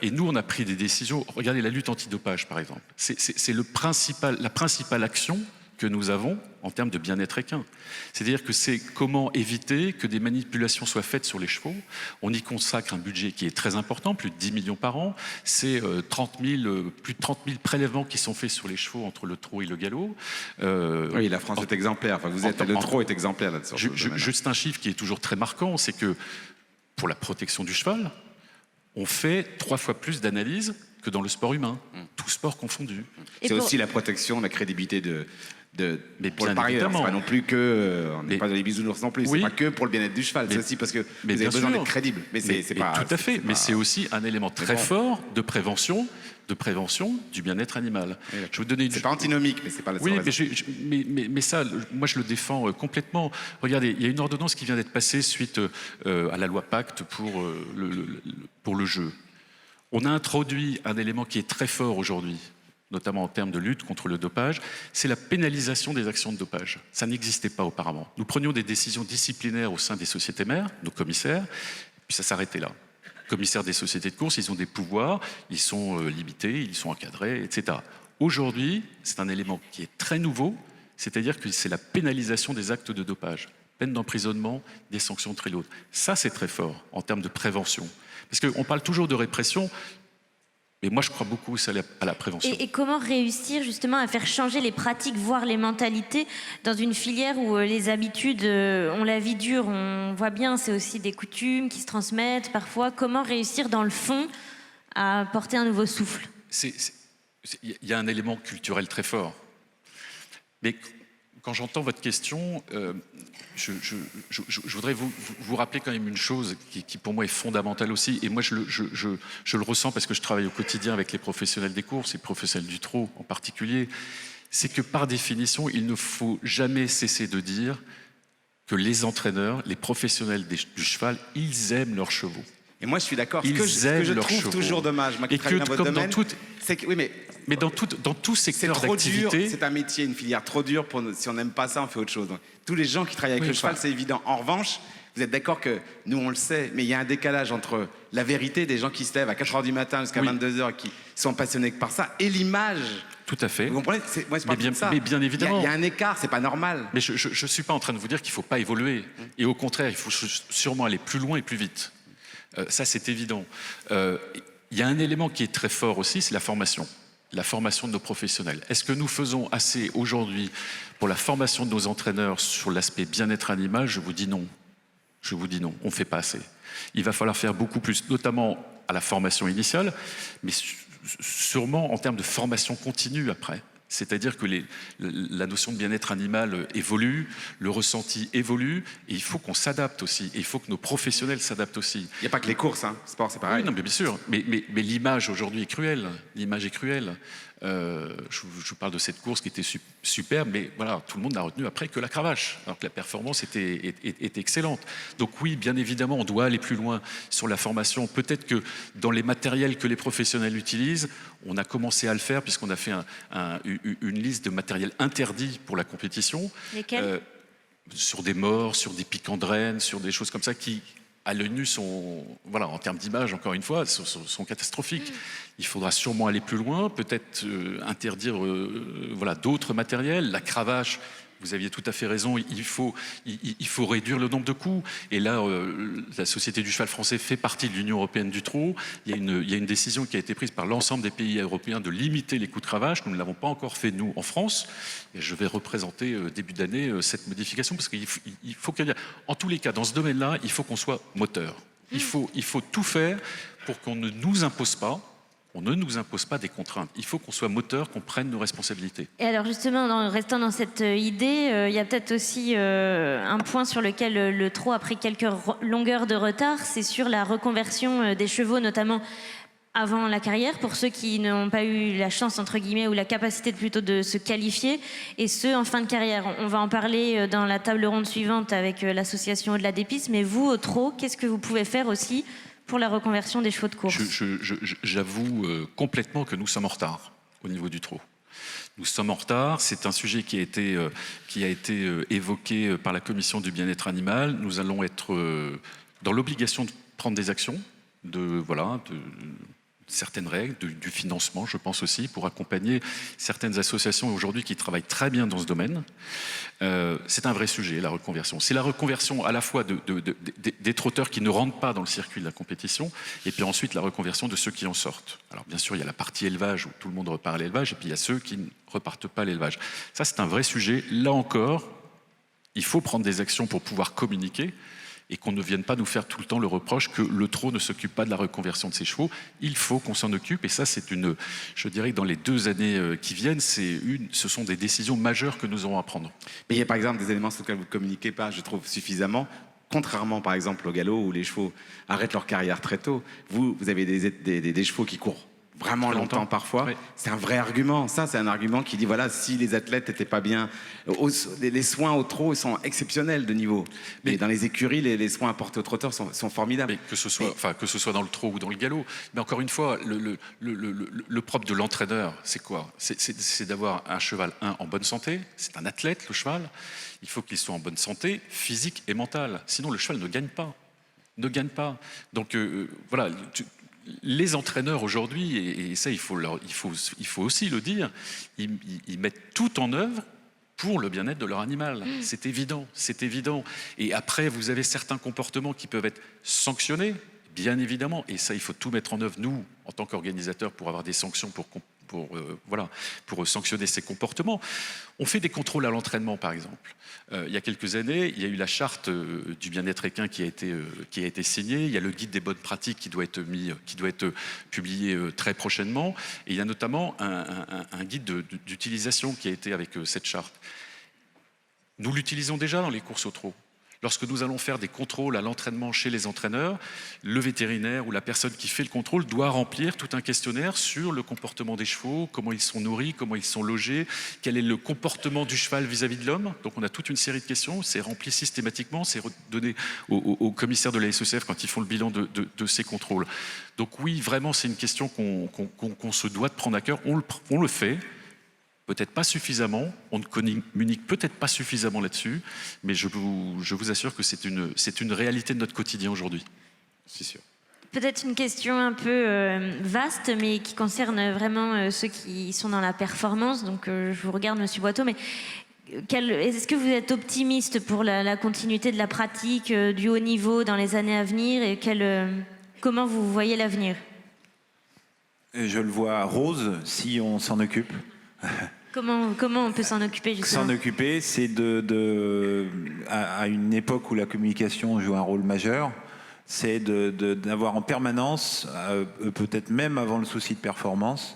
Et nous, on a pris des décisions. Regardez la lutte antidopage, par exemple. C'est la principale action que nous avons en termes de bien-être équin. C'est-à-dire que c'est comment éviter que des manipulations soient faites sur les chevaux. On y consacre un budget qui est très important, plus de 10 millions par an. C'est plus de 30 000 prélèvements qui sont faits sur les chevaux entre le trot et le galop. Oui, la France est exemplaire. Enfin, le trot est exemplaire là-dessus. Juste un chiffre qui est toujours très marquant, c'est que pour la protection du cheval, on fait 3 fois plus d'analyses que dans le sport humain, tout sport confondu. C'est aussi la protection, la crédibilité mais pour le parieur. C'est pas non plus que on n'est pas dans les bisounours non plus. C'est pas que pour le bien-être du cheval. C'est aussi parce que vous avez besoin d'être crédible. Mais c'est pas tout à fait. Mais c'est aussi un élément très fort de prévention du bien-être animal. Oui, je vais vous donner. C'est pas antinomique, mais c'est pas la seule raison. Mais ça, moi je le défends complètement. Regardez, il y a une ordonnance qui vient d'être passée suite à la loi Pacte pour le jeu. On a introduit un élément qui est très fort aujourd'hui, notamment en termes de lutte contre le dopage, c'est la pénalisation des actions de dopage. Ça n'existait pas auparavant. Nous prenions des décisions disciplinaires au sein des sociétés mères, nos commissaires, puis ça s'arrêtait là. Les commissaires des sociétés de course, ils ont des pouvoirs, ils sont limités, ils sont encadrés, etc. Aujourd'hui, c'est un élément qui est très nouveau, c'est-à-dire que c'est la pénalisation des actes de dopage. Peine d'emprisonnement, des sanctions très lourdes. Ça, c'est très fort en termes de prévention. Parce qu'on parle toujours de répression, mais moi je crois beaucoup à la prévention. Et comment réussir justement à faire changer les pratiques, voire les mentalités, dans une filière où les habitudes ont la vie dure, on voit bien, c'est aussi des coutumes qui se transmettent parfois. Comment réussir dans le fond à porter un nouveau souffle? Il y a un élément culturel très fort. Mais quand j'entends votre question, je voudrais vous rappeler quand même une chose qui pour moi est fondamentale aussi, et moi je le ressens parce que je travaille au quotidien avec les professionnels des courses, et les professionnels du trot en particulier, c'est que par définition, il ne faut jamais cesser de dire que les entraîneurs, les professionnels du cheval, ils aiment leurs chevaux. Et moi je suis d'accord. Ce que je trouve toujours dommage, moi qui travaille dans votre domaine, c'est que mais dans tout secteur d'activité, c'est un métier, une filière trop dure. Si on n'aime pas ça, on fait autre chose. Donc, tous les gens qui travaillent avec le cheval, c'est évident. En revanche, vous êtes d'accord que nous, on le sait, mais il y a un décalage entre la vérité des gens qui se lèvent à 4h du matin jusqu'à 22h, qui sont passionnés par ça, et l'image. Tout à fait. Vous comprenez? Moi, c'est pas ça. Mais bien évidemment. Il y a un écart, c'est pas normal. Mais je ne suis pas en train de vous dire qu'il ne faut pas évoluer. Et au contraire, il faut sûrement aller plus loin et plus vite. Ça, c'est évident. Il y a un élément qui est très fort aussi, c'est la formation de nos professionnels. Est-ce que nous faisons assez aujourd'hui pour la formation de nos entraîneurs sur l'aspect bien-être animal? Je vous dis non. On ne fait pas assez. Il va falloir faire beaucoup plus, notamment à la formation initiale, mais sûrement en termes de formation continue après. C'est-à-dire que la notion de bien-être animal évolue, le ressenti évolue, et il faut qu'on s'adapte aussi, et il faut que nos professionnels s'adaptent aussi. Il n'y a pas que les courses, hein. Sport, c'est pareil. Oui, non, mais bien sûr, mais l'image aujourd'hui est cruelle. L'image est cruelle. Je vous parle de cette course qui était superbe, mais voilà, tout le monde n'a retenu après que la cravache, alors que la performance était excellente. Donc oui, bien évidemment, on doit aller plus loin sur la formation. Peut-être que dans les matériels que les professionnels utilisent, on a commencé à le faire puisqu'on a fait une liste de matériel interdit pour la compétition. Lesquels? Sur des morts, sur des piquants de rennes, sur des choses comme ça qui, à l'œil nu, voilà, en termes d'image, encore une fois, sont catastrophiques. Il faudra sûrement aller plus loin, peut-être interdire voilà, d'autres matériels. La cravache, vous aviez tout à fait raison, il faut réduire le nombre de coups. Et là, la Société du cheval français fait partie de l'Union européenne du trot. Il y a une décision qui a été prise par l'ensemble des pays européens de limiter les coups de cravache. Nous ne l'avons pas encore fait, nous, en France. Et je vais représenter début d'année cette modification, parce qu'il faut qu'il y ait... En tous les cas, dans ce domaine-là, il faut qu'on soit moteur. Il faut tout faire pour qu'on ne nous impose pas. On ne nous impose pas des contraintes. Il faut qu'on soit moteur, qu'on prenne nos responsabilités. Et alors justement, en restant dans cette idée, il y a peut-être aussi un point sur lequel le trot a pris quelques longueurs de retard, c'est sur la reconversion des chevaux, notamment avant la carrière, pour ceux qui n'ont pas eu la chance, entre guillemets, ou la capacité plutôt de se qualifier, et ceux en fin de carrière. On va en parler dans la table ronde suivante avec l'association Au-delà des pistes, mais vous, au trot, qu'est-ce que vous pouvez faire aussi pour la reconversion des chevaux de course? J'avoue complètement que nous sommes en retard au niveau du trot. Nous sommes en retard, c'est un sujet qui a été évoqué par la commission du bien-être animal. Nous allons être dans l'obligation de prendre des actions, de certaines règles, du financement, je pense aussi, pour accompagner certaines associations aujourd'hui qui travaillent très bien dans ce domaine. C'est un vrai sujet, la reconversion. C'est la reconversion à la fois des trotteurs qui ne rentrent pas dans le circuit de la compétition, et puis ensuite la reconversion de ceux qui en sortent. Alors bien sûr, il y a la partie élevage où tout le monde repart à l'élevage, et puis il y a ceux qui ne repartent pas à l'élevage. Ça, c'est un vrai sujet. Là encore, il faut prendre des actions pour pouvoir communiquer, et qu'on ne vienne pas nous faire tout le temps le reproche que le trot ne s'occupe pas de la reconversion de ses chevaux. Il faut qu'on s'en occupe, et ça, je dirais que dans les 2 années qui viennent, ce sont des décisions majeures que nous aurons à prendre. Mais il y a par exemple des éléments sur lesquels vous ne communiquez pas, je trouve, suffisamment. Contrairement par exemple au galop où les chevaux arrêtent leur carrière très tôt, vous avez des chevaux qui courent vraiment longtemps parfois. Oui. C'est un vrai argument. Ça, c'est un argument qui dit, voilà, si les athlètes n'étaient pas bien, les soins au trot sont exceptionnels de niveau. Mais dans les écuries, les soins apportés aux trotteurs sont formidables. Mais que ce soit dans le trot ou dans le galop. Mais encore une fois, le propre de l'entraîneur, c'est quoi? C'est d'avoir un cheval, en bonne santé. C'est un athlète, le cheval. Il faut qu'il soit en bonne santé, physique et mentale. Sinon, le cheval ne gagne pas. Donc, voilà... Les entraîneurs aujourd'hui, et ça il faut aussi le dire, ils mettent tout en œuvre pour le bien-être de leur animal. C'est évident. Et après, vous avez certains comportements qui peuvent être sanctionnés, bien évidemment. Et ça, il faut tout mettre en œuvre, nous, en tant qu'organisateurs, pour avoir des sanctions pour sanctionner ces comportements. On fait des contrôles à l'entraînement, par exemple. Il y a quelques années, il y a eu la charte du bien-être équin qui a été signée. Il y a le guide des bonnes pratiques qui doit être publié très prochainement. Et il y a notamment un guide d'utilisation qui a été avec cette charte. Nous l'utilisons déjà dans les courses au trot. Lorsque nous allons faire des contrôles à l'entraînement chez les entraîneurs, le vétérinaire ou la personne qui fait le contrôle doit remplir tout un questionnaire sur le comportement des chevaux, comment ils sont nourris, comment ils sont logés, quel est le comportement du cheval vis-à-vis de l'homme. Donc on a toute une série de questions, c'est rempli systématiquement, c'est donné au commissaire de la SECF quand ils font le bilan de ces contrôles. Donc oui, vraiment, c'est une question qu'on se doit de prendre à cœur. On le fait. Peut-être pas suffisamment, on ne communique peut-être pas suffisamment là-dessus, mais je vous assure que c'est une réalité de notre quotidien aujourd'hui. C'est sûr. Peut-être une question un peu vaste, mais qui concerne vraiment ceux qui sont dans la performance. Donc je vous regarde, Monsieur Boiteau, mais est-ce que vous êtes optimiste pour la continuité de la pratique du haut niveau dans les années à venir, et comment vous voyez l'avenir? Je le vois rose si on s'en occupe. Comment on peut s'en occuper justement? S'en occuper, c'est à une époque où la communication joue un rôle majeur, c'est d'avoir en permanence, peut-être même avant le souci de performance,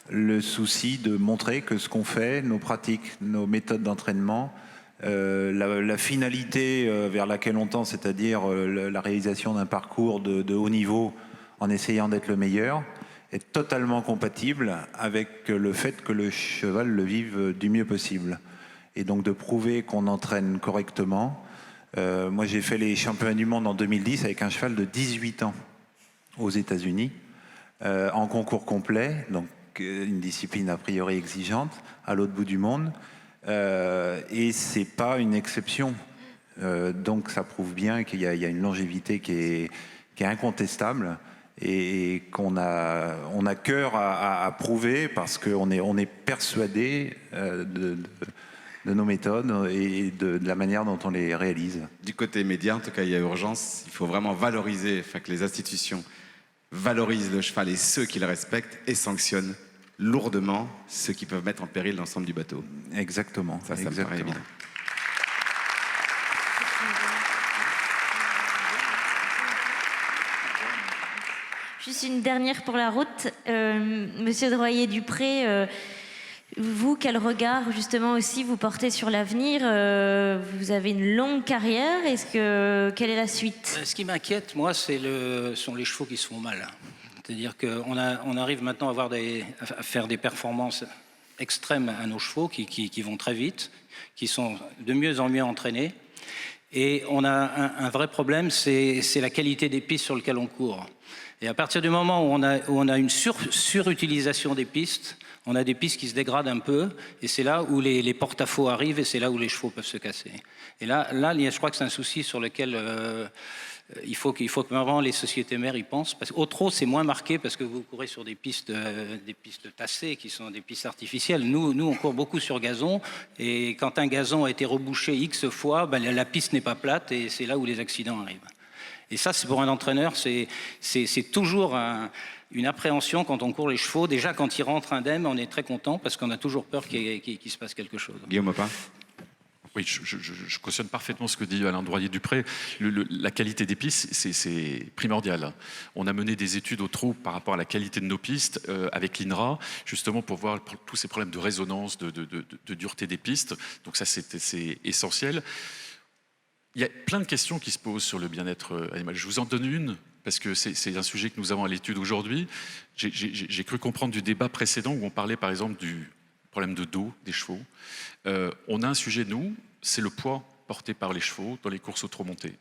le souci de montrer que ce qu'on fait, nos pratiques, nos méthodes d'entraînement, la finalité vers laquelle on tend, c'est-à-dire la réalisation d'un parcours de haut niveau en essayant d'être le meilleur, est totalement compatible avec le fait que le cheval le vive du mieux possible. Et donc de prouver qu'on entraîne correctement. Moi, j'ai fait les championnats du monde en 2010 avec un cheval de 18 ans aux États-Unis, en concours complet, donc une discipline a priori exigeante, à l'autre bout du monde. Et c'est pas une exception. Donc ça prouve bien qu'il y a une longévité qui est incontestable, et qu'on a cœur à prouver, parce qu'on est persuadé de nos méthodes et de la manière dont on les réalise. Du côté média, en tout cas, il y a urgence. Il faut vraiment valoriser, que les institutions valorisent le cheval et ceux qui le respectent, et sanctionnent lourdement ceux qui peuvent mettre en péril l'ensemble du bateau. Exactement. Ça me paraît évident. Juste une dernière pour la route. Monsieur Droyer-Dupré, vous, quel regard justement aussi vous portez sur l'avenir? Vous avez une longue carrière, quelle est la suite? Ce qui m'inquiète, moi, sont les chevaux qui se font mal. C'est-à-dire qu'on arrive maintenant à faire des performances extrêmes à nos chevaux qui vont très vite, qui sont de mieux en mieux entraînés. Et on a un vrai problème, c'est la qualité des pistes sur lesquelles on court. Et à partir du moment où on a une surutilisation des pistes, on a des pistes qui se dégradent un peu, et c'est là où les porte-à-faux arrivent, et c'est là où les chevaux peuvent se casser. Et là je crois que c'est un souci sur lequel il faut que vraiment les sociétés mères y pensent. Parce qu'au trot, c'est moins marqué, parce que vous courez sur des pistes tassées, qui sont des pistes artificielles. Nous, on court beaucoup sur gazon, et quand un gazon a été rebouché X fois, la piste n'est pas plate, et c'est là où les accidents arrivent. Et ça, c'est pour un entraîneur, c'est toujours une appréhension quand on court les chevaux. Déjà, quand ils rentrent indemnes, on est très content parce qu'on a toujours peur qu'il se passe quelque chose. Guillaume Opin. Oui, je cautionne parfaitement ce que dit Alain Droyer-Dupré. La qualité des pistes, c'est primordial. On a mené des études au trot par rapport à la qualité de nos pistes avec l'INRA, justement pour voir tous ces problèmes de résonance, de dureté des pistes. Donc ça, c'est essentiel. Il y a plein de questions qui se posent sur le bien-être animal. Je vous en donne une, parce que c'est un sujet que nous avons à l'étude aujourd'hui. J'ai cru comprendre du débat précédent où on parlait par exemple du problème de dos des chevaux. On a un sujet, nous, c'est le poids porté par les chevaux dans les courses au trot monté.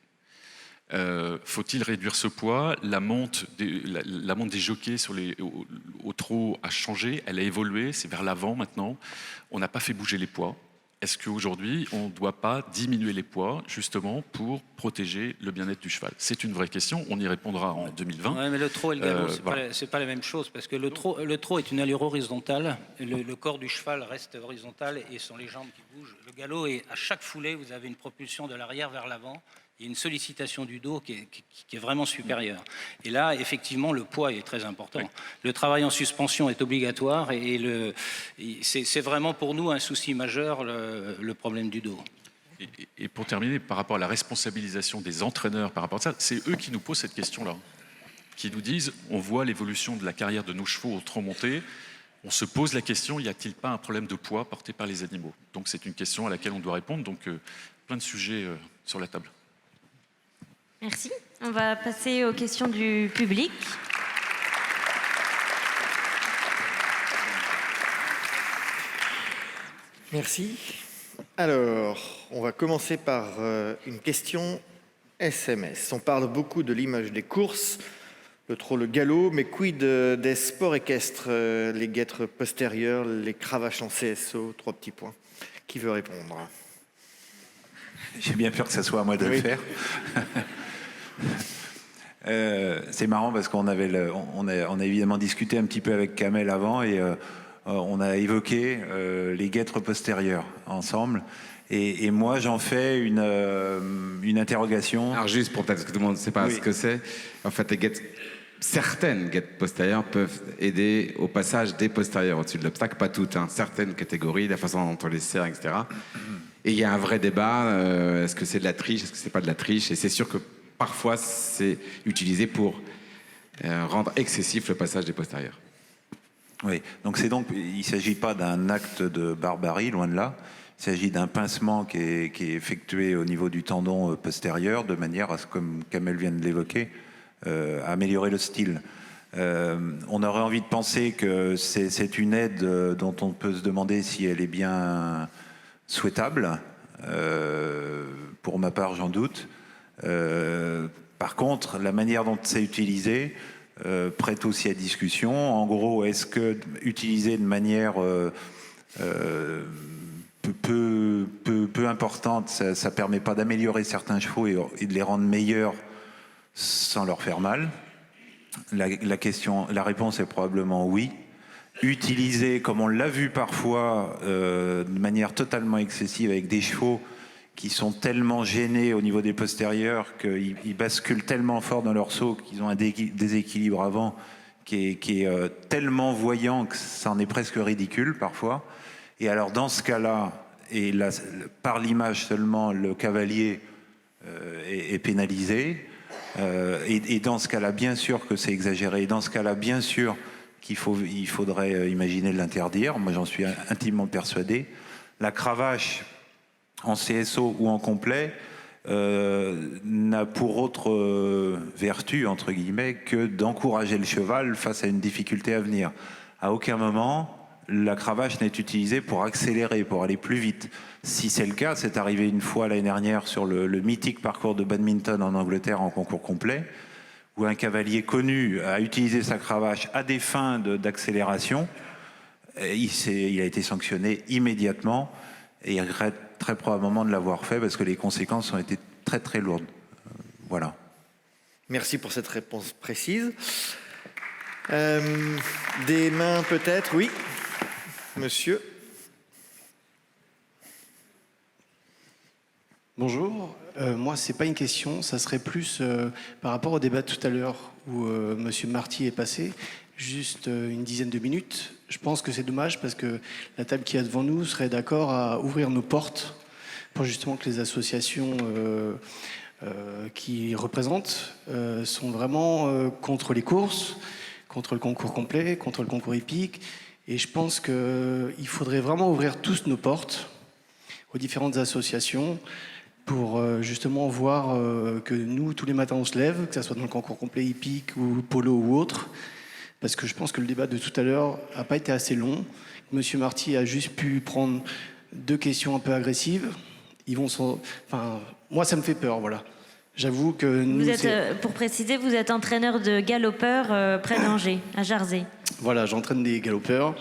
Faut-il réduire ce poids? La monte des jockeys au trot a changé, elle a évolué, c'est vers l'avant maintenant. On n'a pas fait bouger les poids. Est-ce qu'aujourd'hui, on ne doit pas diminuer les poids, justement, pour protéger le bien-être du cheval? C'est une vraie question, on y répondra en 2020. Oui, mais le trot et le galop, c'est pas la même chose, parce que le trot est une allure horizontale, le corps du cheval reste horizontal et sont les jambes qui bougent. Le galop, à chaque foulée, vous avez une propulsion de l'arrière vers l'avant, il y a une sollicitation du dos qui est vraiment supérieure. Et là, effectivement, le poids est très important. Oui. Le travail en suspension est obligatoire et c'est vraiment pour nous un souci majeur, le problème du dos. Et pour terminer, par rapport à la responsabilisation des entraîneurs par rapport à ça, c'est eux qui nous posent cette question-là, qui nous disent, on voit l'évolution de la carrière de nos chevaux au trot monté, on se pose la question, y a-t-il pas un problème de poids porté par les animaux? Donc c'est une question à laquelle on doit répondre, donc plein de sujets sur la table. Merci. On va passer aux questions du public. Merci. Alors, on va commencer par une question SMS. On parle beaucoup de l'image des courses, le trot, le galop, mais quid des sports équestres, les guêtres postérieures, les cravaches en CSO? 3 petits points. Qui veut répondre? J'ai bien peur que ce soit à moi de le faire. C'est marrant parce qu'on a évidemment discuté un petit peu avec Kamel avant et on a évoqué les guêtres postérieures ensemble. Et moi, j'en fais une interrogation. Alors juste pour peut-être que tout le monde ne sait pas ce que c'est. En fait, certaines guêtres postérieures peuvent aider au passage des postérieures au-dessus de l'obstacle, pas toutes, hein. Certaines catégories, la façon dont on les sert, etc. Et il y a un vrai débat, est-ce que c'est de la triche, est-ce que c'est pas de la triche? Et c'est sûr que parfois c'est utilisé pour rendre excessif le passage des postérieurs. Oui, il ne s'agit pas d'un acte de barbarie, loin de là. Il s'agit d'un pincement qui est effectué au niveau du tendon postérieur, de manière à ce, comme Kamel vient de l'évoquer, améliorer le style. On aurait envie de penser que c'est une aide dont on peut se demander si elle est bien souhaitable. Pour ma part, j'en doute. Par contre, la manière dont c'est utilisé prête aussi à discussion. En gros, est-ce que utiliser de manière peu importante, ça permet pas d'améliorer certains chevaux et de les rendre meilleurs sans leur faire mal? La réponse est probablement oui. Utiliser, comme on l'a vu parfois, de manière totalement excessive avec des chevaux qui sont tellement gênés au niveau des postérieurs qu'ils basculent tellement fort dans leur saut qu'ils ont un déséquilibre avant qui est tellement voyant que ça en est presque ridicule parfois. Et alors dans ce cas-là, et là, par l'image seulement, le cavalier est pénalisé. Et dans ce cas-là, bien sûr que c'est exagéré. Et dans ce cas-là, bien sûr qu'il faudrait imaginer de l'interdire. Moi, j'en suis intimement persuadé. La cravache en CSO ou en complet, n'a pour autre vertu, entre guillemets, que d'encourager le cheval face à une difficulté à venir. À aucun moment, la cravache n'est utilisée pour accélérer, pour aller plus vite. Si c'est le cas, c'est arrivé une fois l'année dernière sur le mythique parcours de badminton en Angleterre en concours complet, où un cavalier connu a utilisé sa cravache à des fins d'accélération. Il a été sanctionné immédiatement et il regrette très probablement de l'avoir fait parce que les conséquences ont été très très lourdes. Voilà. Merci pour cette réponse précise. Des mains peut-être, oui. Monsieur. Bonjour, moi c'est pas une question, ça serait plus par rapport au débat de tout à l'heure où Monsieur Marty est passé, juste une dizaine de minutes. Je pense que c'est dommage parce que la table qui est devant nous serait d'accord à ouvrir nos portes pour justement que les associations qui représentent sont vraiment contre les courses, contre le concours complet, contre le concours hippique. Et je pense qu'il faudrait vraiment ouvrir tous nos portes aux différentes associations pour justement voir que nous, tous les matins, on se lève, que ce soit dans le concours complet hippique ou polo ou autre, parce que je pense que le débat de tout à l'heure n'a pas été assez long. Monsieur Marty a juste pu prendre 2 questions un peu agressives. Enfin, moi, ça me fait peur, voilà. J'avoue que nous... Pour préciser, vous êtes entraîneur de galopeurs près d'Angers, à Jarzé. Voilà, j'entraîne des galopeurs.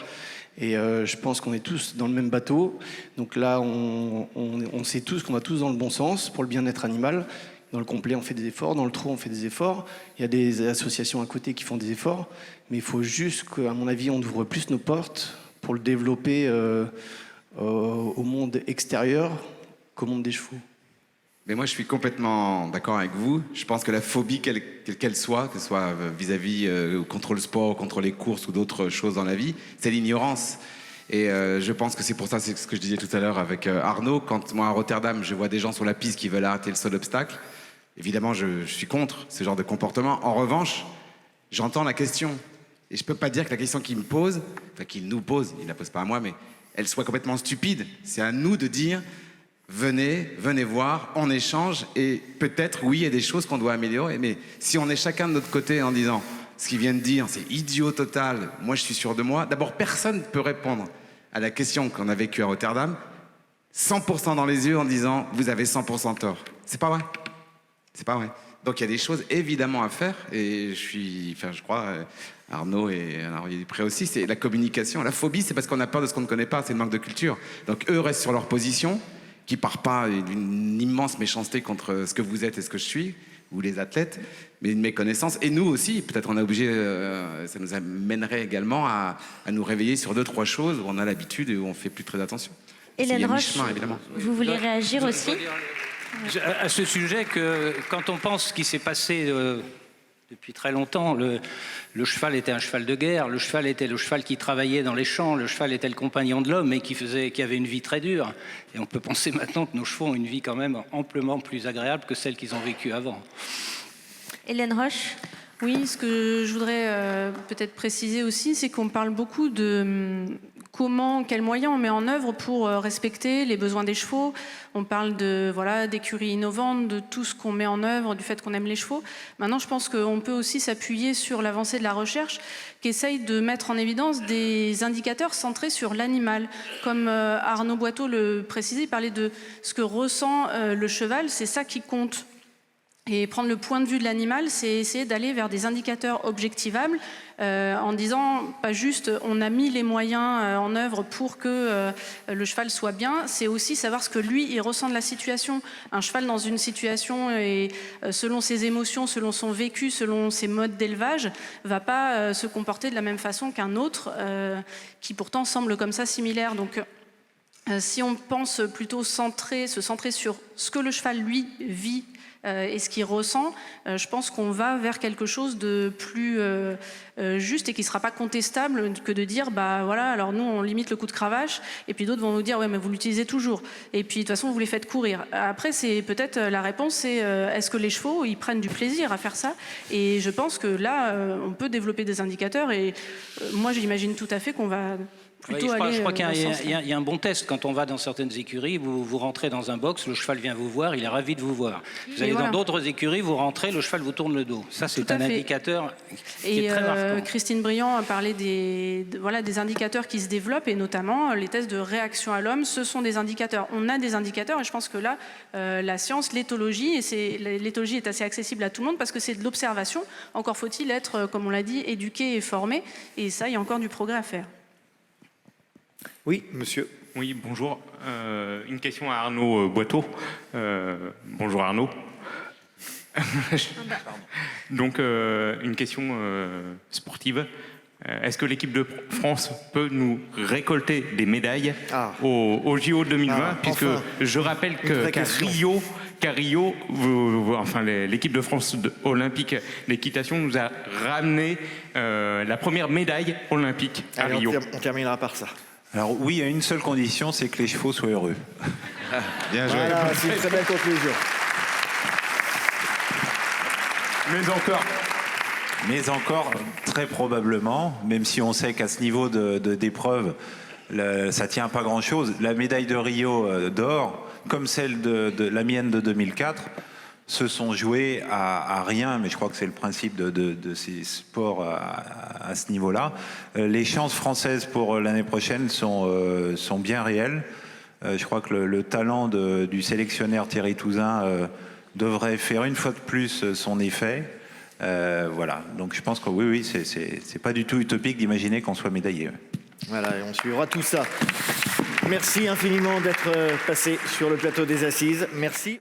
Et je pense qu'on est tous dans le même bateau. Donc là, on sait tous qu'on va tous dans le bon sens pour le bien-être animal. Dans le complet, on fait des efforts. Dans le trot, on fait des efforts. Il y a des associations à côté qui font des efforts. Mais il faut juste qu'à mon avis, on ouvre plus nos portes pour le développer au monde extérieur qu'au monde des chevaux. Mais moi, je suis complètement d'accord avec vous. Je pense que la phobie, quelle qu'elle soit, que ce soit vis-à-vis contre le sport, contre les courses ou d'autres choses dans la vie, c'est l'ignorance. Et je pense que c'est pour ça, c'est ce que je disais tout à l'heure avec Arnaud. Quand moi, à Rotterdam, je vois des gens sur la piste qui veulent arrêter le seul obstacle, évidemment, je suis contre ce genre de comportement. En revanche, j'entends la question. Et je ne peux pas dire que la question qu'il me pose, enfin qu'il nous pose, il ne la pose pas à moi, mais elle soit complètement stupide. C'est à nous de dire... Venez voir, on échange et peut-être, oui, il y a des choses qu'on doit améliorer, mais si on est chacun de notre côté en disant ce qu'il vient de dire, c'est idiot total, moi je suis sûr de moi, d'abord personne ne peut répondre à la question qu'on a vécue à Rotterdam 100% dans les yeux en disant vous avez 100% tort. C'est pas vrai. C'est pas vrai. Donc il y a des choses évidemment à faire et je crois, Arnaud et il est prêt aussi, c'est la communication. La phobie, c'est parce qu'on a peur de ce qu'on ne connaît pas, c'est le manque de culture. Donc eux restent sur leur position, qui part pas d'une immense méchanceté contre ce que vous êtes et ce que je suis, ou les athlètes, mais une méconnaissance. Et nous aussi, peut-être on a obligé, ça nous amènerait également à nous réveiller sur 2-3 choses où on a l'habitude et où on fait plus très attention. Hélène Roche, vous voulez réagir aussi à ce sujet que quand on pense ce qui s'est passé depuis très longtemps, le cheval était un cheval de guerre, le cheval était le cheval qui travaillait dans les champs, le cheval était le compagnon de l'homme et qui avait une vie très dure. Et on peut penser maintenant que nos chevaux ont une vie quand même amplement plus agréable que celle qu'ils ont vécue avant. Hélène Roche. Oui, ce que je voudrais peut-être préciser aussi, c'est qu'on parle beaucoup de quels moyens on met en œuvre pour respecter les besoins des chevaux. On parle d'écuries innovantes, de tout ce qu'on met en œuvre, du fait qu'on aime les chevaux. Maintenant, je pense qu'on peut aussi s'appuyer sur l'avancée de la recherche qui essaye de mettre en évidence des indicateurs centrés sur l'animal. Comme Arnaud Boiteau le précisait, il parlait de ce que ressent le cheval, c'est ça qui compte. Et prendre le point de vue de l'animal, c'est essayer d'aller vers des indicateurs objectivables en disant pas juste on a mis les moyens en œuvre pour que le cheval soit bien, c'est aussi savoir ce que lui, il ressent de la situation. Un cheval dans une situation, et selon ses émotions, selon son vécu, selon ses modes d'élevage, va pas se comporter de la même façon qu'un autre qui pourtant semble comme ça similaire. Donc si on pense plutôt se centrer sur ce que le cheval, lui, vit, et ce qu'il ressent, je pense qu'on va vers quelque chose de plus juste et qui ne sera pas contestable que de dire alors nous on limite le coup de cravache et puis d'autres vont nous dire ouais mais vous l'utilisez toujours et puis de toute façon vous les faites courir. Après c'est peut-être la réponse, c'est est-ce que les chevaux ils prennent du plaisir à faire ça, et je pense que là on peut développer des indicateurs et moi j'imagine tout à fait qu'on va plutôt je aller crois qu'il dans ce sens-là. il y a un bon test. Quand on va dans certaines écuries, vous rentrez dans un box, le cheval vient vous voir, il est ravi de vous voir. Vous allez voilà. dans d'autres écuries, vous rentrez, le cheval vous tourne le dos. Ça, c'est Tout à un fait. indicateur qui Et est très marquant. Christine Briand a parlé des indicateurs qui se développent, et notamment les tests de réaction à l'homme. Ce sont des indicateurs. On a des indicateurs, et je pense que là, la science, l'éthologie, l'éthologie est assez accessible à tout le monde parce que c'est de l'observation. Encore faut-il être, comme on l'a dit, éduqué et formé. Et ça, il y a encore du progrès à faire. Oui, monsieur. Oui, bonjour. Une question à Arnaud Boiteau. Bonjour Arnaud. Donc, une question sportive. Est-ce que l'équipe de France peut nous récolter des médailles au JO 2020 puisque enfin, je rappelle vraie qu'à question. Rio, enfin, l'équipe de France olympique d'équitation nous a ramené la première médaille olympique à Allez, Rio. on terminera par ça. Alors oui, il y a une seule condition, c'est que les chevaux soient heureux. Bien joué. Voilà, c'est une très belle conclusion. Mais encore, Très probablement, même si on sait qu'à ce niveau d'épreuve, ça tient pas grand-chose. La médaille de Rio d'or, comme celle de la mienne de 2004, se sont joués à rien, mais je crois que c'est le principe de ces sports à ce niveau-là. Les chances françaises pour l'année prochaine sont bien réelles. Je crois que le talent du sélectionneur Thierry Touzin devrait faire une fois de plus son effet. Voilà, donc je pense que oui, c'est pas du tout utopique d'imaginer qu'on soit médaillé. Voilà, et on suivra tout ça. Merci infiniment d'être passé sur le plateau des Assises. Merci.